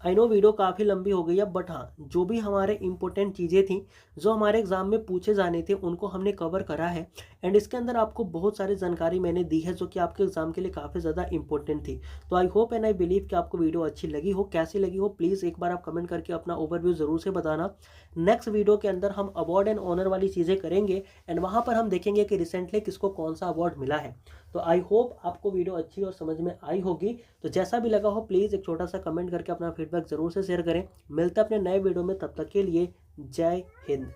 आई नो वीडियो काफ़ी लंबी हो गई है, बट हाँ जो भी हमारे इंपॉर्टेंट चीज़ें थी जो हमारे एग्जाम में पूछे जाने थे उनको हमने कवर करा है। एंड इसके अंदर आपको बहुत सारी जानकारी मैंने दी है जो कि आपके एग्जाम के लिए काफ़ी ज़्यादा इंपॉर्टेंट थी। तो I hope and I believe कि आपको वीडियो अच्छी लगी हो। कैसी लगी हो प्लीज़ एक बार आप कमेंट करके अपना ओवरव्यू ज़रूर से बताना। नेक्स्ट वीडियो के अंदर हम अवार्ड एंड ऑनर वाली चीज़ें करेंगे, एंड वहाँ पर हम देखेंगे कि रिसेंटली किसको कौन सा अवार्ड मिला है। तो आई होप आपको वीडियो अच्छी और समझ में आई होगी। तो जैसा भी लगा हो प्लीज़ एक छोटा सा कमेंट करके अपना फीडबैक ज़रूर से शेयर करें। मिलते हैं अपने नए वीडियो में, तब तक के लिए जय हिंद।